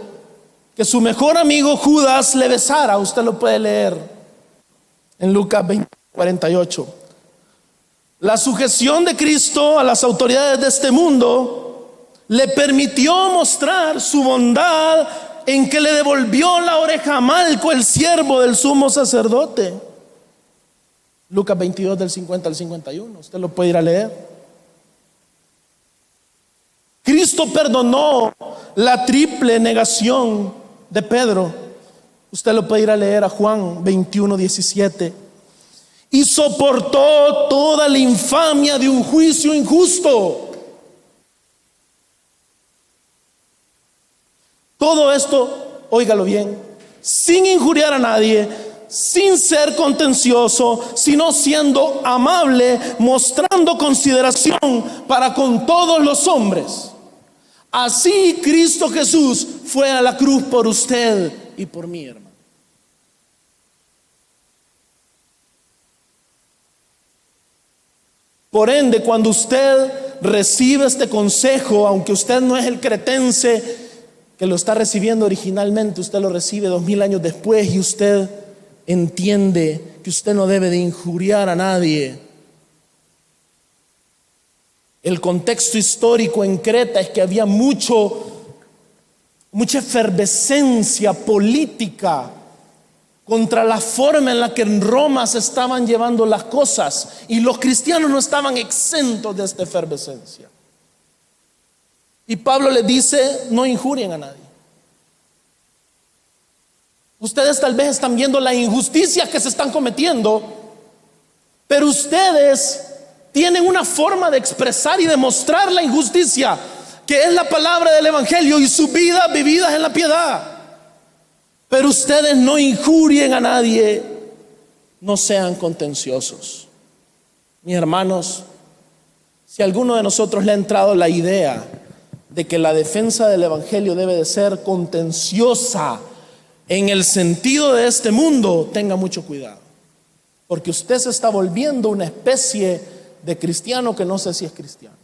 Speaker 1: que su mejor amigo Judas le besara. Usted lo puede leer en Lucas 20:48. La sujeción de Cristo a las autoridades de este mundo le permitió mostrar su bondad en que le devolvió la oreja a Malco, el siervo del sumo sacerdote. Lucas 22 del 50 al 51. Usted lo puede ir a leer. Cristo perdonó la triple negación de Pedro. Usted lo puede ir a leer a Juan 21:17. Y soportó toda la infamia de un juicio injusto. Todo esto, óigalo bien, sin injuriar a nadie, sin ser contencioso, sino siendo amable, mostrando consideración para con todos los hombres. Así Cristo Jesús fue a la cruz por usted y por mí, hermano. Por ende, cuando usted recibe este consejo, aunque usted no es el cretense que lo está recibiendo originalmente, usted lo recibe 2000 años después y usted entiende que usted no debe de injuriar a nadie. El contexto histórico en Creta es que había mucha efervescencia política contra la forma en la que en Roma se estaban llevando las cosas, y los cristianos no estaban exentos de esta efervescencia. Y Pablo les dice: no injurien a nadie. Ustedes tal vez están viendo las injusticias que se están cometiendo, pero ustedes tienen una forma de expresar y demostrar la injusticia, que es la palabra del evangelio y sus vidas vividas en la piedad. Pero ustedes no injurien a nadie, no sean contenciosos. Mis hermanos, si a alguno de nosotros le ha entrado la idea de que la defensa del evangelio debe de ser contenciosa en el sentido de este mundo, tenga mucho cuidado, porque usted se está volviendo una especie de cristiano que no sé si es cristiano.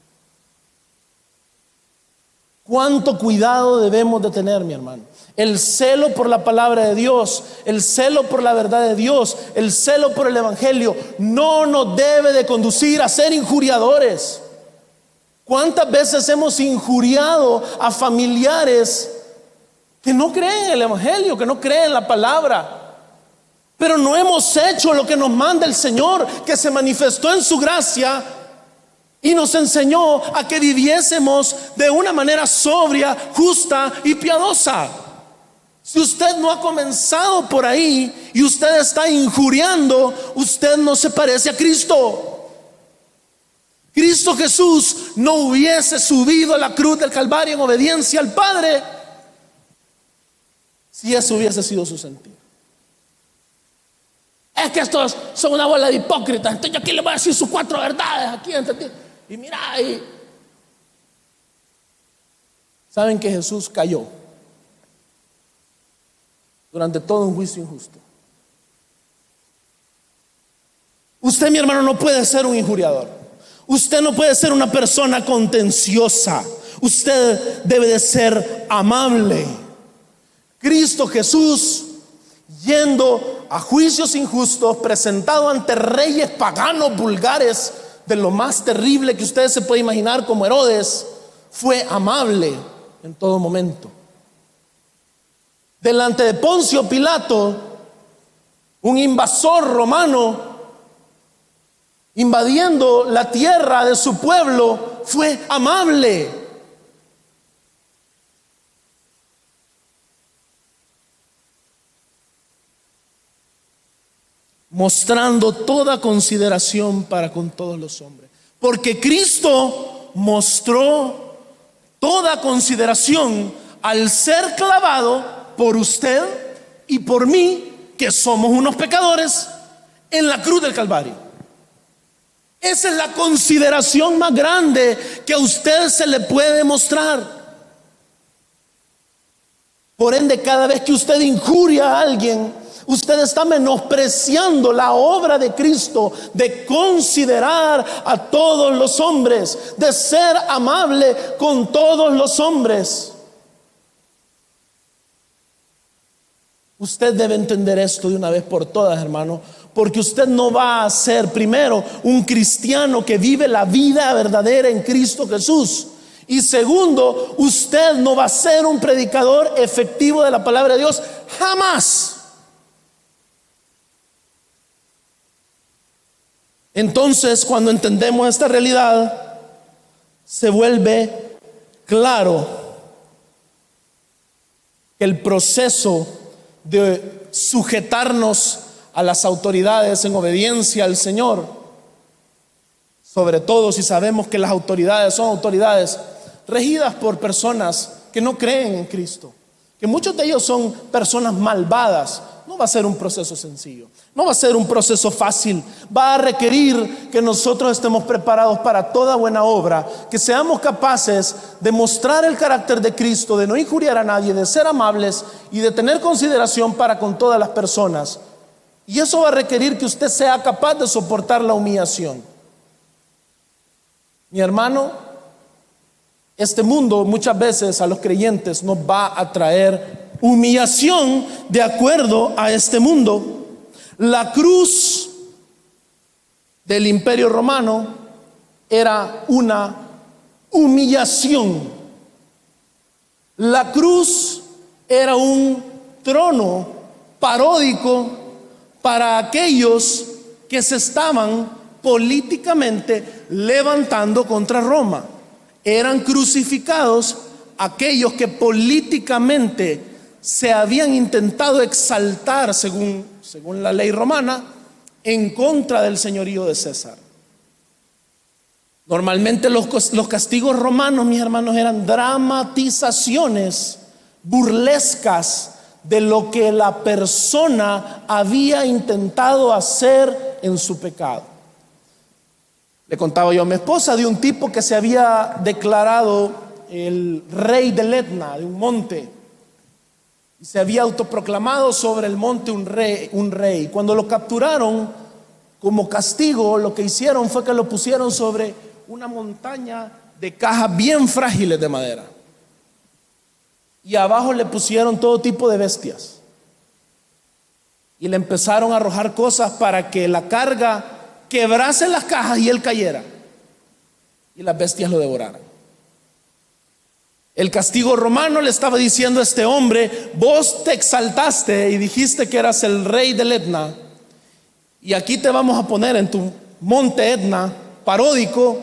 Speaker 1: ¿Cuánto cuidado debemos de tener, mi hermano? El celo por la palabra de Dios, el celo por la verdad de Dios, el celo por el evangelio no nos debe de conducir a ser injuriadores. ¿Cuántas veces hemos injuriado a familiares que no creen en el evangelio, que no creen en la palabra? Pero no hemos hecho lo que nos manda el Señor, que se manifestó en su gracia y nos enseñó a que viviésemos de una manera sobria, justa y piadosa. Si usted no ha comenzado por ahí y usted está injuriando, usted no se parece a Cristo. Cristo Jesús no hubiese subido a la cruz del Calvario en obediencia al Padre si eso hubiese sido su sentido. Es que estos son una bola de hipócritas, entonces yo aquí les voy a decir sus 4 verdades aquí entre ti. Y mira ahí. ¿Saben que Jesús cayó durante todo un juicio injusto? Usted, mi hermano, no puede ser un injuriador. Usted no puede ser una persona contenciosa. Usted debe de ser amable. Cristo Jesús, yendo a juicios injustos, presentado ante reyes paganos vulgares, de lo más terrible que usted se puede imaginar, como Herodes, fue amable en todo momento. Delante de Poncio Pilato, un invasor romano invadiendo la tierra de su pueblo, fue amable. mostrando toda consideración para con todos los hombres. Porque Cristo mostró toda consideración al ser clavado por usted y por mí, que somos unos pecadores, en la cruz del Calvario. Esa es la consideración más grande que a usted se le puede mostrar. Por ende, cada vez que usted injuria a alguien, usted está menospreciando la obra de Cristo de considerar a todos los hombres, de ser amable con todos los hombres. Usted debe entender esto de una vez por todas, hermano, porque usted no va a ser, primero, un cristiano que vive la vida verdadera en Cristo Jesús. Y segundo, usted no va a ser un predicador efectivo de la palabra de Dios jamás. Entonces, cuando entendemos esta realidad, se vuelve claro que el proceso de sujetarnos a las autoridades en obediencia al Señor, sobre todo si sabemos que las autoridades son autoridades regidas por personas que no creen en Cristo, que muchos de ellos son personas malvadas, no va a ser un proceso sencillo, no va a ser un proceso fácil. Va a requerir que nosotros estemos preparados para toda buena obra, que seamos capaces de mostrar el carácter de Cristo, de no injuriar a nadie, de ser amables y de tener consideración para con todas las personas. Y eso va a requerir que usted sea capaz de soportar la humillación. Mi hermano, este mundo muchas veces a los creyentes nos va a traer humillación de acuerdo a este mundo. La cruz del Imperio Romano era una humillación. La cruz era un trono paródico para aquellos que se estaban políticamente levantando contra Roma. Eran crucificados aquellos que políticamente se habían intentado exaltar según la ley romana en contra del señorío de César. Normalmente los castigos romanos, mis hermanos, eran dramatizaciones burlescas de lo que la persona había intentado hacer en su pecado. Le contaba yo a mi esposa de un tipo que se había declarado el rey del Etna, de un monte, y se había autoproclamado sobre el monte un rey. Cuando lo capturaron, como castigo, lo que hicieron fue que lo pusieron sobre una montaña de cajas bien frágiles de madera, y abajo le pusieron todo tipo de bestias, y le empezaron a arrojar cosas para que la carga quebrase las cajas y él cayera, y las bestias lo devoraran. El castigo romano le estaba diciendo a este hombre: vos te exaltaste y dijiste que eras el rey del Etna, y aquí te vamos a poner en tu monte Etna paródico,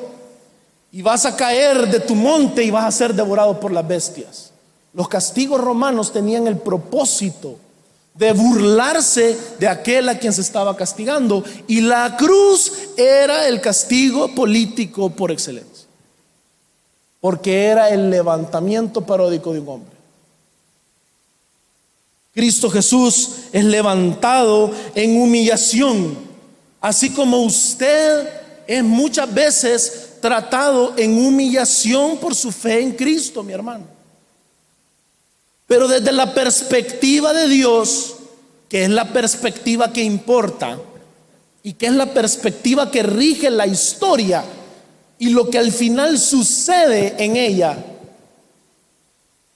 Speaker 1: y vas a caer de tu monte y vas a ser devorado por las bestias. Los castigos romanos tenían el propósito de burlarse de aquel a quien se estaba castigando, y la cruz era el castigo político por excelencia, porque era el levantamiento paródico de un hombre. Cristo Jesús es levantado en humillación, así como usted es muchas veces tratado en humillación por su fe en Cristo, mi hermano. Pero desde la perspectiva de Dios, que es la perspectiva que importa y que es la perspectiva que rige la historia y lo que al final sucede en ella,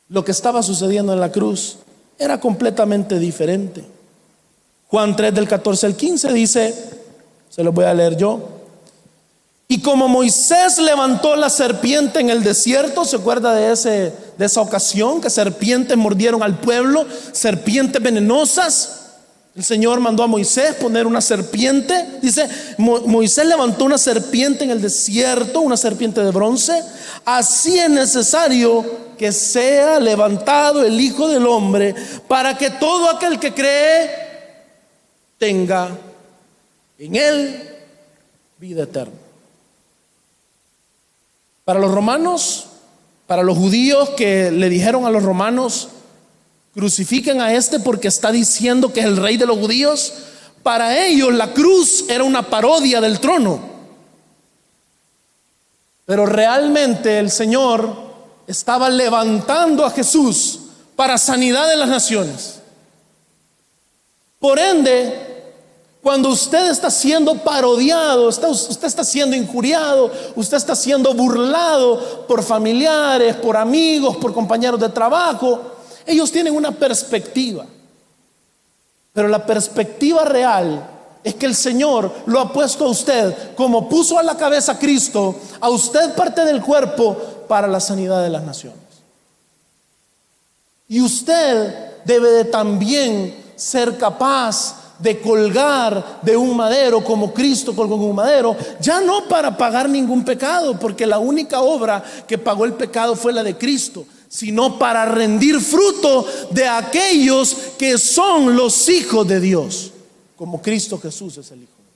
Speaker 1: lo que estaba sucediendo en la cruz era completamente diferente. Juan 3 del 14 al 15 dice, se lo voy a leer yo: y como Moisés levantó la serpiente en el desierto, ¿se acuerda de esa ocasión que serpientes mordieron al pueblo? Serpientes venenosas. El Señor mandó a Moisés poner una serpiente. Dice, Moisés levantó una serpiente en el desierto, una serpiente de bronce. Así es necesario que sea levantado el Hijo del Hombre, para que todo aquel que cree tenga en Él vida eterna. Para los romanos, para los judíos que le dijeron a los romanos, crucifiquen a este porque está diciendo que es el rey de los judíos, para ellos la cruz era una parodia del trono. Pero realmente el Señor estaba levantando a Jesús para sanidad de las naciones. Por ende, cuando usted está siendo parodiado, usted está siendo injuriado, usted está siendo burlado por familiares, por amigos, por compañeros de trabajo, ellos tienen una perspectiva. Pero la perspectiva real es que el Señor lo ha puesto a usted, como puso a la cabeza a Cristo, a usted parte del cuerpo para la sanidad de las naciones. Y usted debe de también ser capaz de colgar de un madero como Cristo colgó en un madero, ya no para pagar ningún pecado, porque la única obra que pagó el pecado fue la de Cristo, sino para rendir fruto de aquellos que son los hijos de Dios, como Cristo Jesús es el Hijo de Dios.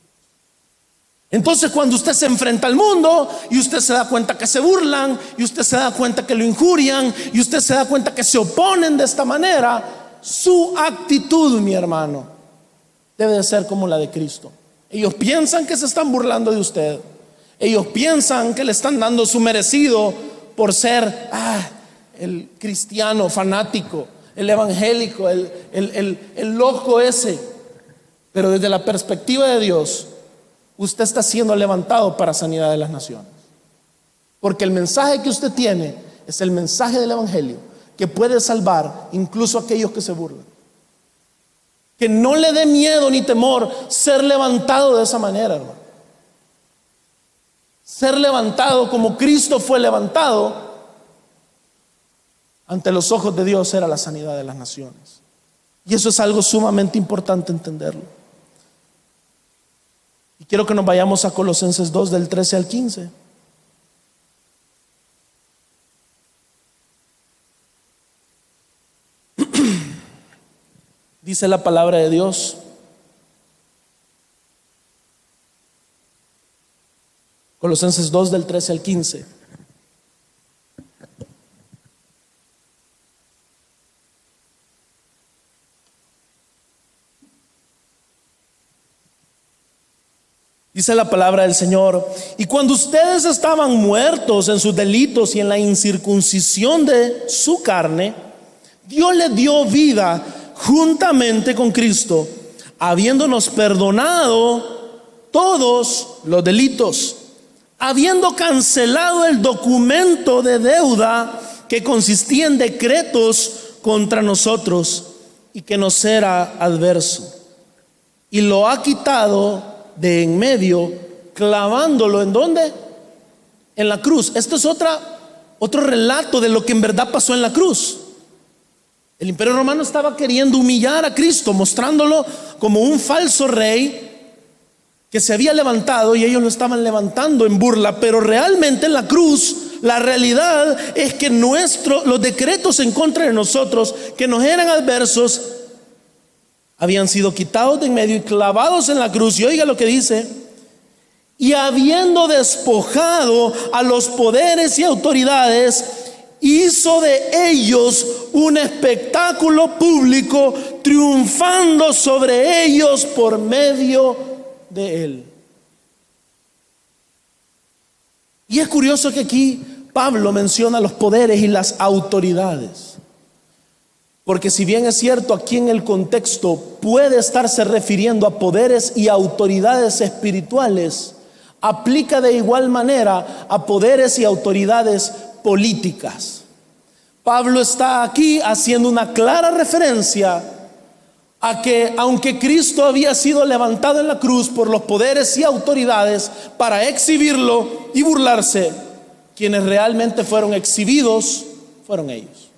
Speaker 1: Entonces, cuando usted se enfrenta al mundo y usted se da cuenta que se burlan, y usted se da cuenta que lo injurian, y usted se da cuenta que se oponen de esta manera, su actitud, mi hermano, debe de ser como la de Cristo. Ellos piensan que se están burlando de usted. Ellos piensan que le están dando su merecido por ser el cristiano fanático, el evangélico, el loco ese. Pero desde la perspectiva de Dios, usted está siendo levantado para sanidad de las naciones. Porque el mensaje que usted tiene es el mensaje del evangelio, que puede salvar incluso a aquellos que se burlan. Que no le dé miedo ni temor ser levantado de esa manera, hermano. Ser levantado como Cristo fue levantado ante los ojos de Dios era la sanidad de las naciones. Y eso es algo sumamente importante entenderlo. Y quiero que nos vayamos a Colosenses 2 del 13 al 15. Dice la palabra de Dios: Colosenses 2 del 13 al 15. Dice la palabra del Señor: y cuando ustedes estaban muertos en sus delitos y en la incircuncisión de su carne, Dios les dio vida juntamente con Cristo, habiéndonos perdonado todos los delitos, habiendo cancelado el documento de deuda que consistía en decretos contra nosotros y que nos era adverso, y lo ha quitado de en medio, clavándolo ¿en dónde? En la cruz. Esto es otro relato de lo que en verdad pasó en la cruz. El Imperio Romano estaba queriendo humillar a Cristo, mostrándolo como un falso rey que se había levantado, y ellos lo estaban levantando en burla. Pero realmente en la cruz, la realidad es que los decretos en contra de nosotros, que nos eran adversos, habían sido quitados de en medio y clavados en la cruz. Y oiga lo que dice: y habiendo despojado a los poderes y autoridades, hizo de ellos un espectáculo público, triunfando sobre ellos por medio de él. Y es curioso que aquí Pablo menciona los poderes y las autoridades, porque si bien es cierto, aquí en el contexto puede estarse refiriendo a poderes y autoridades espirituales, aplica de igual manera a poderes y autoridades políticas. Pablo está aquí haciendo una clara referencia a que aunque Cristo había sido levantado en la cruz por los poderes y autoridades para exhibirlo y burlarse, quienes realmente fueron exhibidos fueron ellos.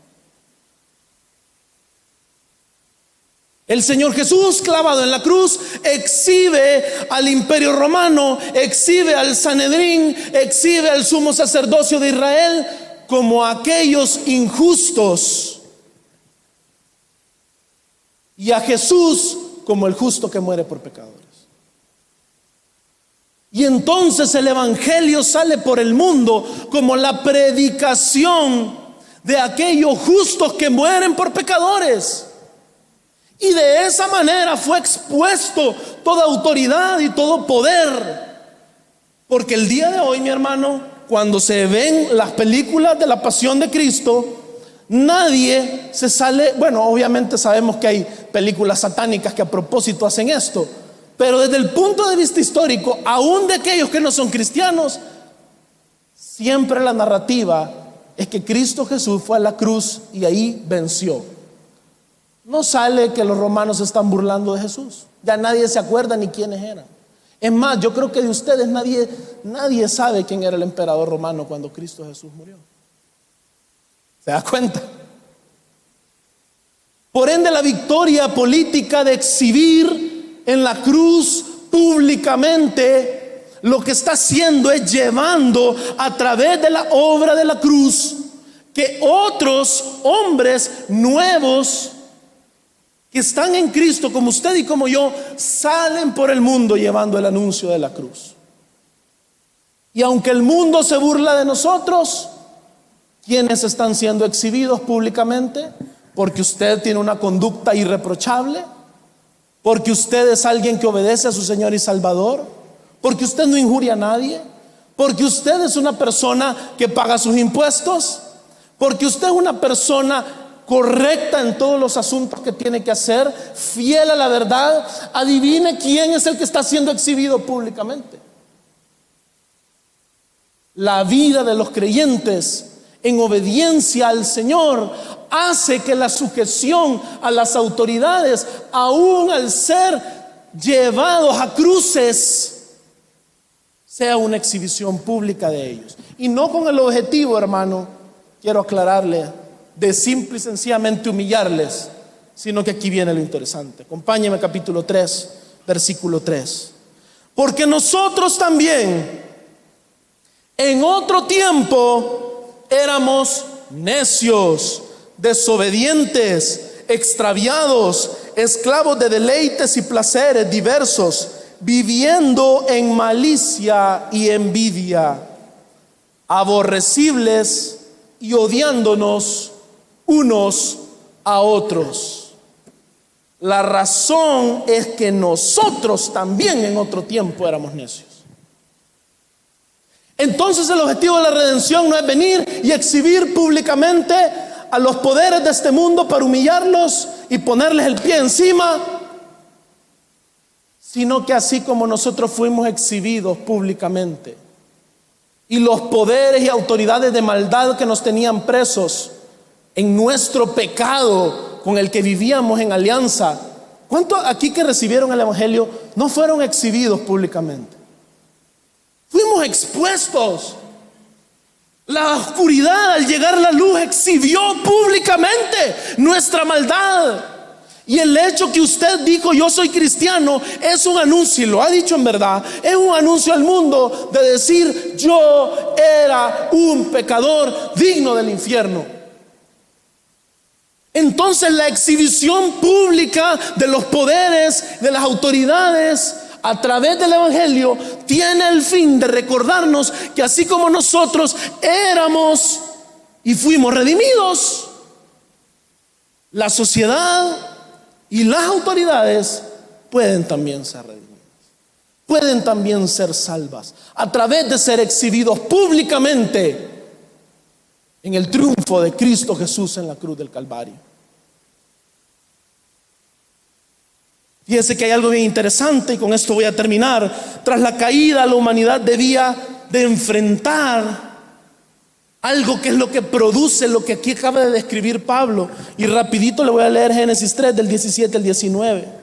Speaker 1: El Señor Jesús clavado en la cruz exhibe al Imperio Romano, exhibe al Sanedrín, exhibe al sumo sacerdocio de Israel como aquellos injustos, y a Jesús como el justo que muere por pecadores. Y entonces el evangelio sale por el mundo como la predicación de aquellos justos que mueren por pecadores. Y de esa manera fue expuesto toda autoridad y todo poder. Porque el día de hoy, mi hermano, cuando se ven las películas de la pasión de Cristo, nadie se sale. Bueno, obviamente sabemos que hay películas satánicas que a propósito hacen esto, pero desde el punto de vista histórico, aún de aquellos que no son cristianos, siempre la narrativa es que Cristo Jesús fue a la cruz y ahí venció. No sale que los romanos se están burlando de Jesús. Ya nadie se acuerda ni quiénes eran. Es más, yo creo que de ustedes nadie sabe quién era el emperador romano cuando Cristo Jesús murió. ¿Se da cuenta? Por ende, la victoria política de exhibir en la cruz públicamente lo que está haciendo es llevando a través de la obra de la cruz que otros hombres nuevos que están en Cristo, como usted y como yo, salen por el mundo llevando el anuncio de la cruz. Y aunque el mundo se burla de nosotros, ¿quiénes están siendo exhibidos públicamente? Porque usted tiene una conducta irreprochable, porque usted es alguien que obedece a su Señor y Salvador, porque usted no injuria a nadie, porque usted es una persona que paga sus impuestos, porque usted es una persona correcta en todos los asuntos que tiene que hacer, fiel a la verdad. Adivine quién es el que está siendo exhibido públicamente. La vida de los creyentes en obediencia al Señor hace que la sujeción a las autoridades, aún al ser llevados a cruces, sea una exhibición pública de ellos. Y no con el objetivo, hermano, quiero aclararle, de simple y sencillamente humillarles, sino que aquí viene lo interesante. Acompáñeme, capítulo 3, versículo 3. Porque nosotros también en otro tiempo éramos necios, desobedientes, extraviados, esclavos de deleites y placeres diversos, viviendo en malicia y envidia, aborrecibles y odiándonos unos a otros. La razón es que nosotros también en otro tiempo éramos necios. Entonces el objetivo de la redención no es venir y exhibir públicamente a los poderes de este mundo para humillarlos y ponerles el pie encima, sino que así como nosotros fuimos exhibidos públicamente y los poderes y autoridades de maldad que nos tenían presos en nuestro pecado con el que vivíamos en alianza, ¿cuántos aquí que recibieron el evangelio no fueron exhibidos públicamente? Fuimos expuestos. La oscuridad, al llegar la luz, exhibió públicamente nuestra maldad. Y el hecho que usted dijo yo soy cristiano es un anuncio, y lo ha dicho en verdad, es un anuncio al mundo de decir yo era un pecador digno del infierno. Entonces la exhibición pública de los poderes, de las autoridades a través del evangelio tiene el fin de recordarnos que así como nosotros éramos y fuimos redimidos, la sociedad y las autoridades pueden también ser redimidas, pueden también ser salvas a través de ser exhibidos públicamente en el triunfo de Cristo Jesús en la cruz del Calvario. Fíjense que hay algo bien interesante y con esto voy a terminar. Tras la caída, la humanidad debía de enfrentar algo que es lo que produce lo que aquí acaba de describir Pablo. Y rapidito le voy a leer Génesis 3 del 17 al 19.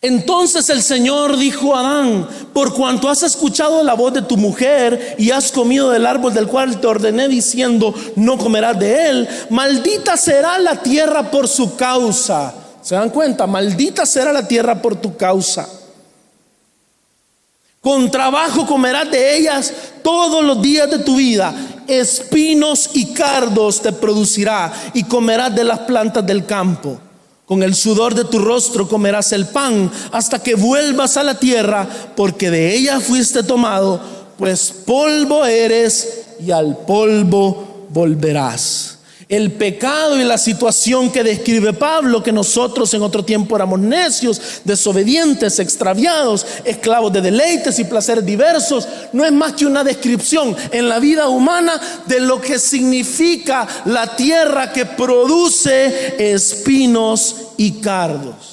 Speaker 1: Entonces el Señor dijo a Adán: por cuanto has escuchado la voz de tu mujer y has comido del árbol del cual te ordené diciendo no comerás de él, maldita será la tierra por su causa. ¿Se dan cuenta? Maldita será la tierra por tu causa. Con trabajo comerás de ellas todos los días de tu vida. Espinos y cardos te producirá y comerás de las plantas del campo. Con el sudor de tu rostro comerás el pan hasta que vuelvas a la tierra, porque de ella fuiste tomado, pues polvo eres y al polvo volverás. El pecado y la situación que describe Pablo, que nosotros en otro tiempo éramos necios, desobedientes, extraviados, esclavos de deleites y placeres diversos, no es más que una descripción en la vida humana de lo que significa la tierra que produce espinos y cardos.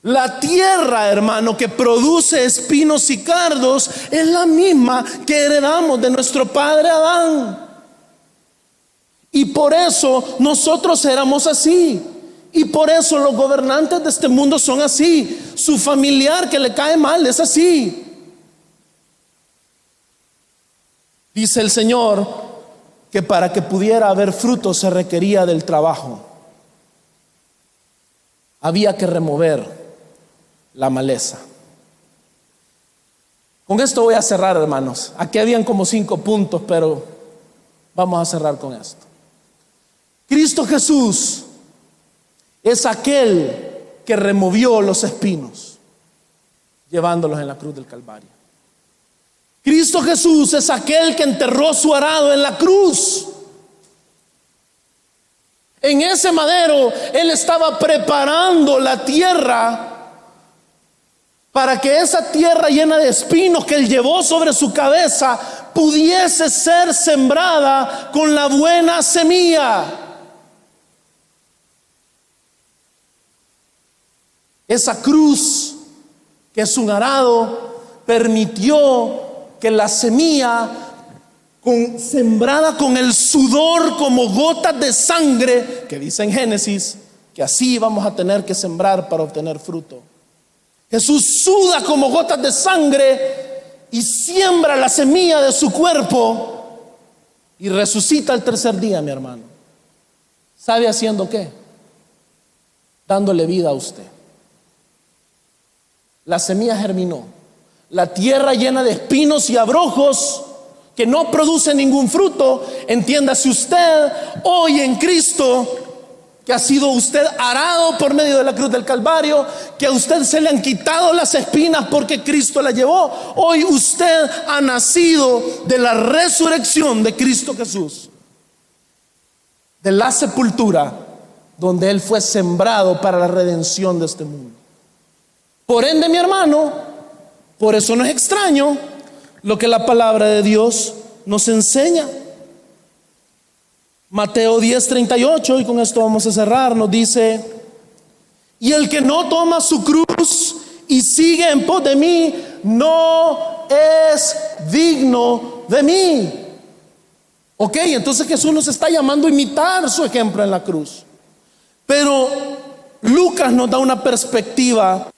Speaker 1: La tierra, hermano, que produce espinos y cardos es la misma que heredamos de nuestro padre Adán. Y por eso nosotros éramos así. Y por eso los gobernantes de este mundo son así. Su familiar que le cae mal es así. Dice el Señor que para que pudiera haber fruto se requería del trabajo. Había que remover la maleza. Con esto voy a cerrar, hermanos. Aquí habían como 5 puntos, pero vamos a cerrar con esto. Cristo Jesús es aquel que removió los espinos, llevándolos en la cruz del Calvario. Cristo Jesús es aquel que enterró su arado en la cruz. En ese madero Él estaba preparando la tierra para que esa tierra llena de espinos que Él llevó sobre su cabeza pudiese ser sembrada con la buena semilla. Esa cruz, que es un arado, permitió que la semilla sembrada con el sudor como gotas de sangre, que dice en Génesis que así vamos a tener que sembrar para obtener fruto. Jesús suda como gotas de sangre y siembra la semilla de su cuerpo y resucita al tercer día, mi hermano. ¿Sabe haciendo qué? Dándole vida a usted. La semilla germinó. La tierra llena de espinos y abrojos que no produce ningún fruto. Entiéndase usted hoy en Cristo, que ha sido usted arado por medio de la cruz del Calvario, que a usted se le han quitado las espinas porque Cristo las llevó. Hoy usted ha nacido de la resurrección de Cristo Jesús, de la sepultura donde Él fue sembrado para la redención de este mundo. Por ende, mi hermano, por eso no es extraño lo que la palabra de Dios nos enseña. Mateo 10:38, y con esto vamos a cerrar, nos dice: y el que no toma su cruz y sigue en pos de mí, no es digno de mí. Ok, entonces Jesús nos está llamando a imitar su ejemplo en la cruz. Pero Lucas nos da una perspectiva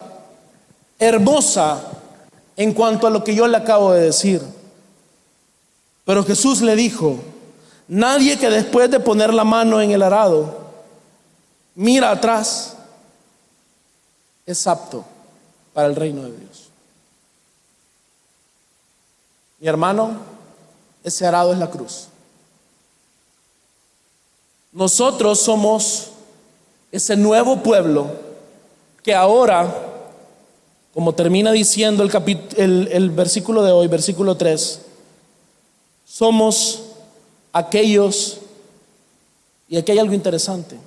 Speaker 1: hermosa en cuanto a lo que yo le acabo de decir. Pero Jesús le dijo: nadie que después de poner la mano en el arado mira atrás es apto para el reino de Dios. Mi hermano, ese arado es la cruz. Nosotros somos ese nuevo pueblo que ahora, como termina diciendo el versículo de hoy, versículo 3, somos aquellos, y aquí hay algo interesante.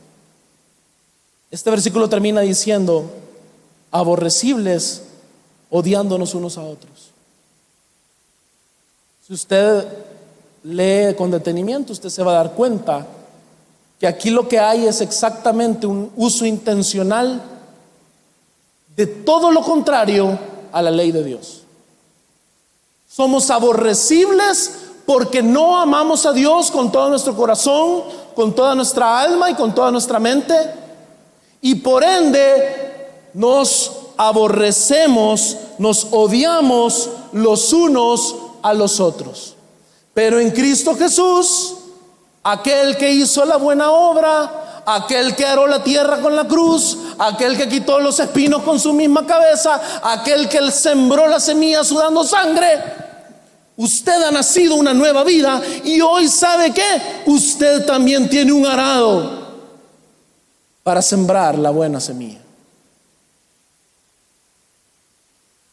Speaker 1: Este versículo termina diciendo: aborrecibles, odiándonos unos a otros. Si usted lee con detenimiento, usted se va a dar cuenta que aquí lo que hay es exactamente un uso intencional de todo lo contrario a la ley de Dios. Somos aborrecibles porque no amamos a Dios con todo nuestro corazón, con toda nuestra alma y con toda nuestra mente, y por ende nos aborrecemos, nos odiamos los unos a los otros. Pero en Cristo Jesús, aquel que hizo la buena obra, aquel que aró la tierra con la cruz, aquel que quitó los espinos con su misma cabeza, aquel que sembró la semilla sudando sangre, Usted ha nacido una nueva vida y hoy, ¿sabe qué? Usted también tiene un arado para sembrar la buena semilla.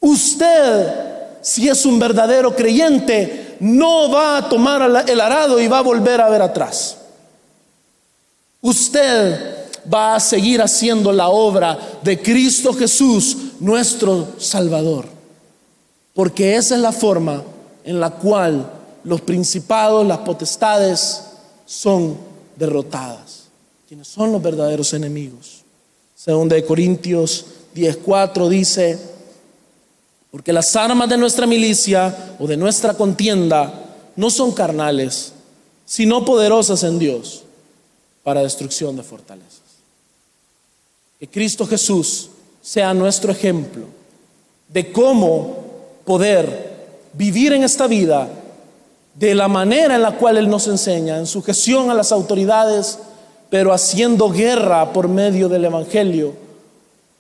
Speaker 1: Usted, si es un verdadero creyente, no va a tomar el arado y va a volver a ver atrás. Usted va a seguir haciendo la obra de Cristo Jesús, nuestro Salvador, porque esa es la forma en la cual los principados, las potestades son derrotadas. ¿Quiénes son los verdaderos enemigos? Segunda de Corintios 10:4 dice: porque las armas de nuestra milicia o de nuestra contienda no son carnales, sino poderosas en Dios para destrucción de fortalezas. Que Cristo Jesús sea nuestro ejemplo de cómo poder vivir en esta vida de la manera en la cual Él nos enseña, en sujeción a las autoridades, pero haciendo guerra por medio del Evangelio,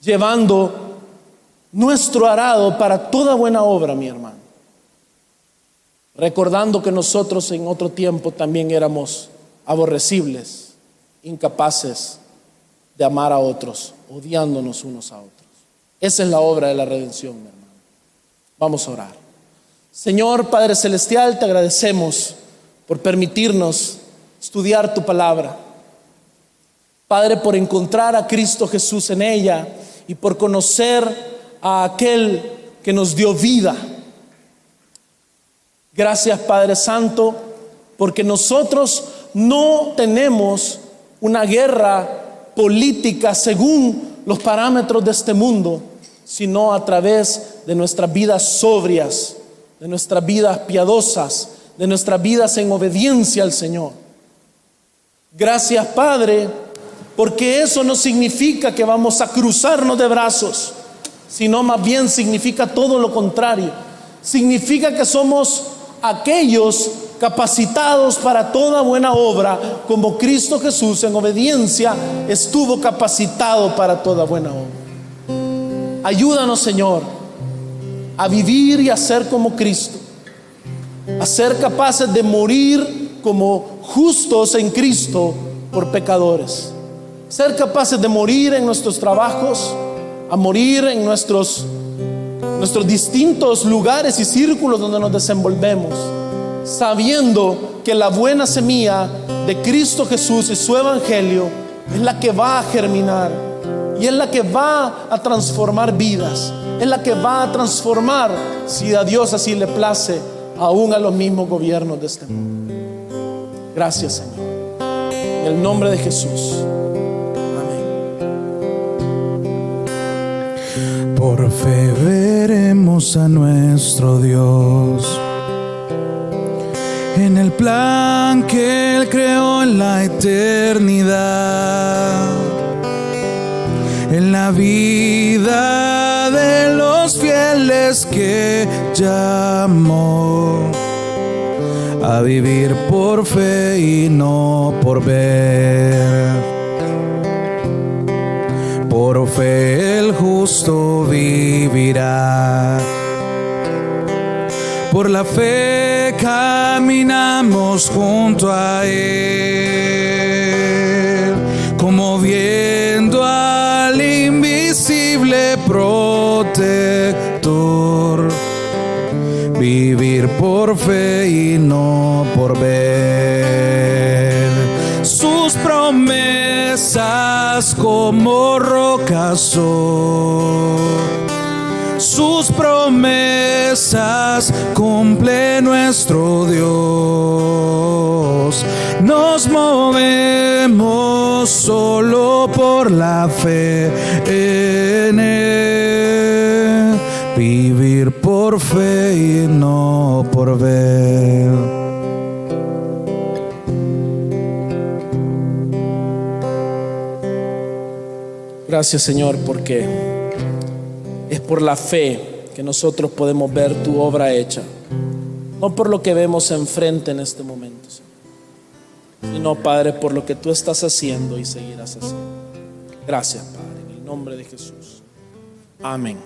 Speaker 1: llevando nuestro arado para toda buena obra, mi hermano. Recordando que nosotros en otro tiempo también éramos aborrecibles, incapaces de amar a otros, odiándonos unos a otros. Esa es la obra de la redención, mi hermano. Vamos a orar. Señor Padre Celestial, te agradecemos por permitirnos estudiar tu palabra. Padre, por encontrar a Cristo Jesús en ella y por conocer a aquel que nos dio vida. Gracias, Padre Santo, porque nosotros no tenemos una guerra política según los parámetros de este mundo, sino a través de nuestras vidas sobrias, de nuestras vidas piadosas, de nuestras vidas en obediencia al Señor. Gracias, Padre, porque eso no significa que vamos a cruzarnos de brazos, sino más bien significa todo lo contrario. Significa que somos aquellos capacitados para toda buena obra, como Cristo Jesús en obediencia estuvo capacitado para toda buena obra. Ayúdanos, Señor, a vivir y a ser como Cristo, a ser capaces de morir como justos en Cristo por pecadores, ser capaces de morir en nuestros trabajos, a morir en nuestros distintos lugares y círculos donde nos desenvolvemos, sabiendo que la buena semilla de Cristo Jesús y su evangelio es la que va a germinar y es la que va a transformar vidas, es la que va a transformar, si a Dios así le place, aún a los mismos gobiernos de este mundo. Gracias, Señor, en el nombre de Jesús.
Speaker 2: Por fe veremos a nuestro Dios en el plan que Él creó en la eternidad, en la vida de los fieles que llamó a vivir por fe y no por ver. Por fe el justo vivirá. Por la fe caminamos junto a Él, como viendo al invisible protector. Vivir por fe y no por ver. Sus promesas como rocas son. Sus promesas cumple nuestro Dios. Nos movemos solo por la fe en Él. Vivir por fe y no por ver.
Speaker 1: Gracias, Señor, porque es por la fe que nosotros podemos ver tu obra hecha, no por lo que vemos enfrente en este momento, Señor, sino, Padre, por lo que tú estás haciendo y seguirás haciendo. Gracias, Padre, en el nombre de Jesús. Amén.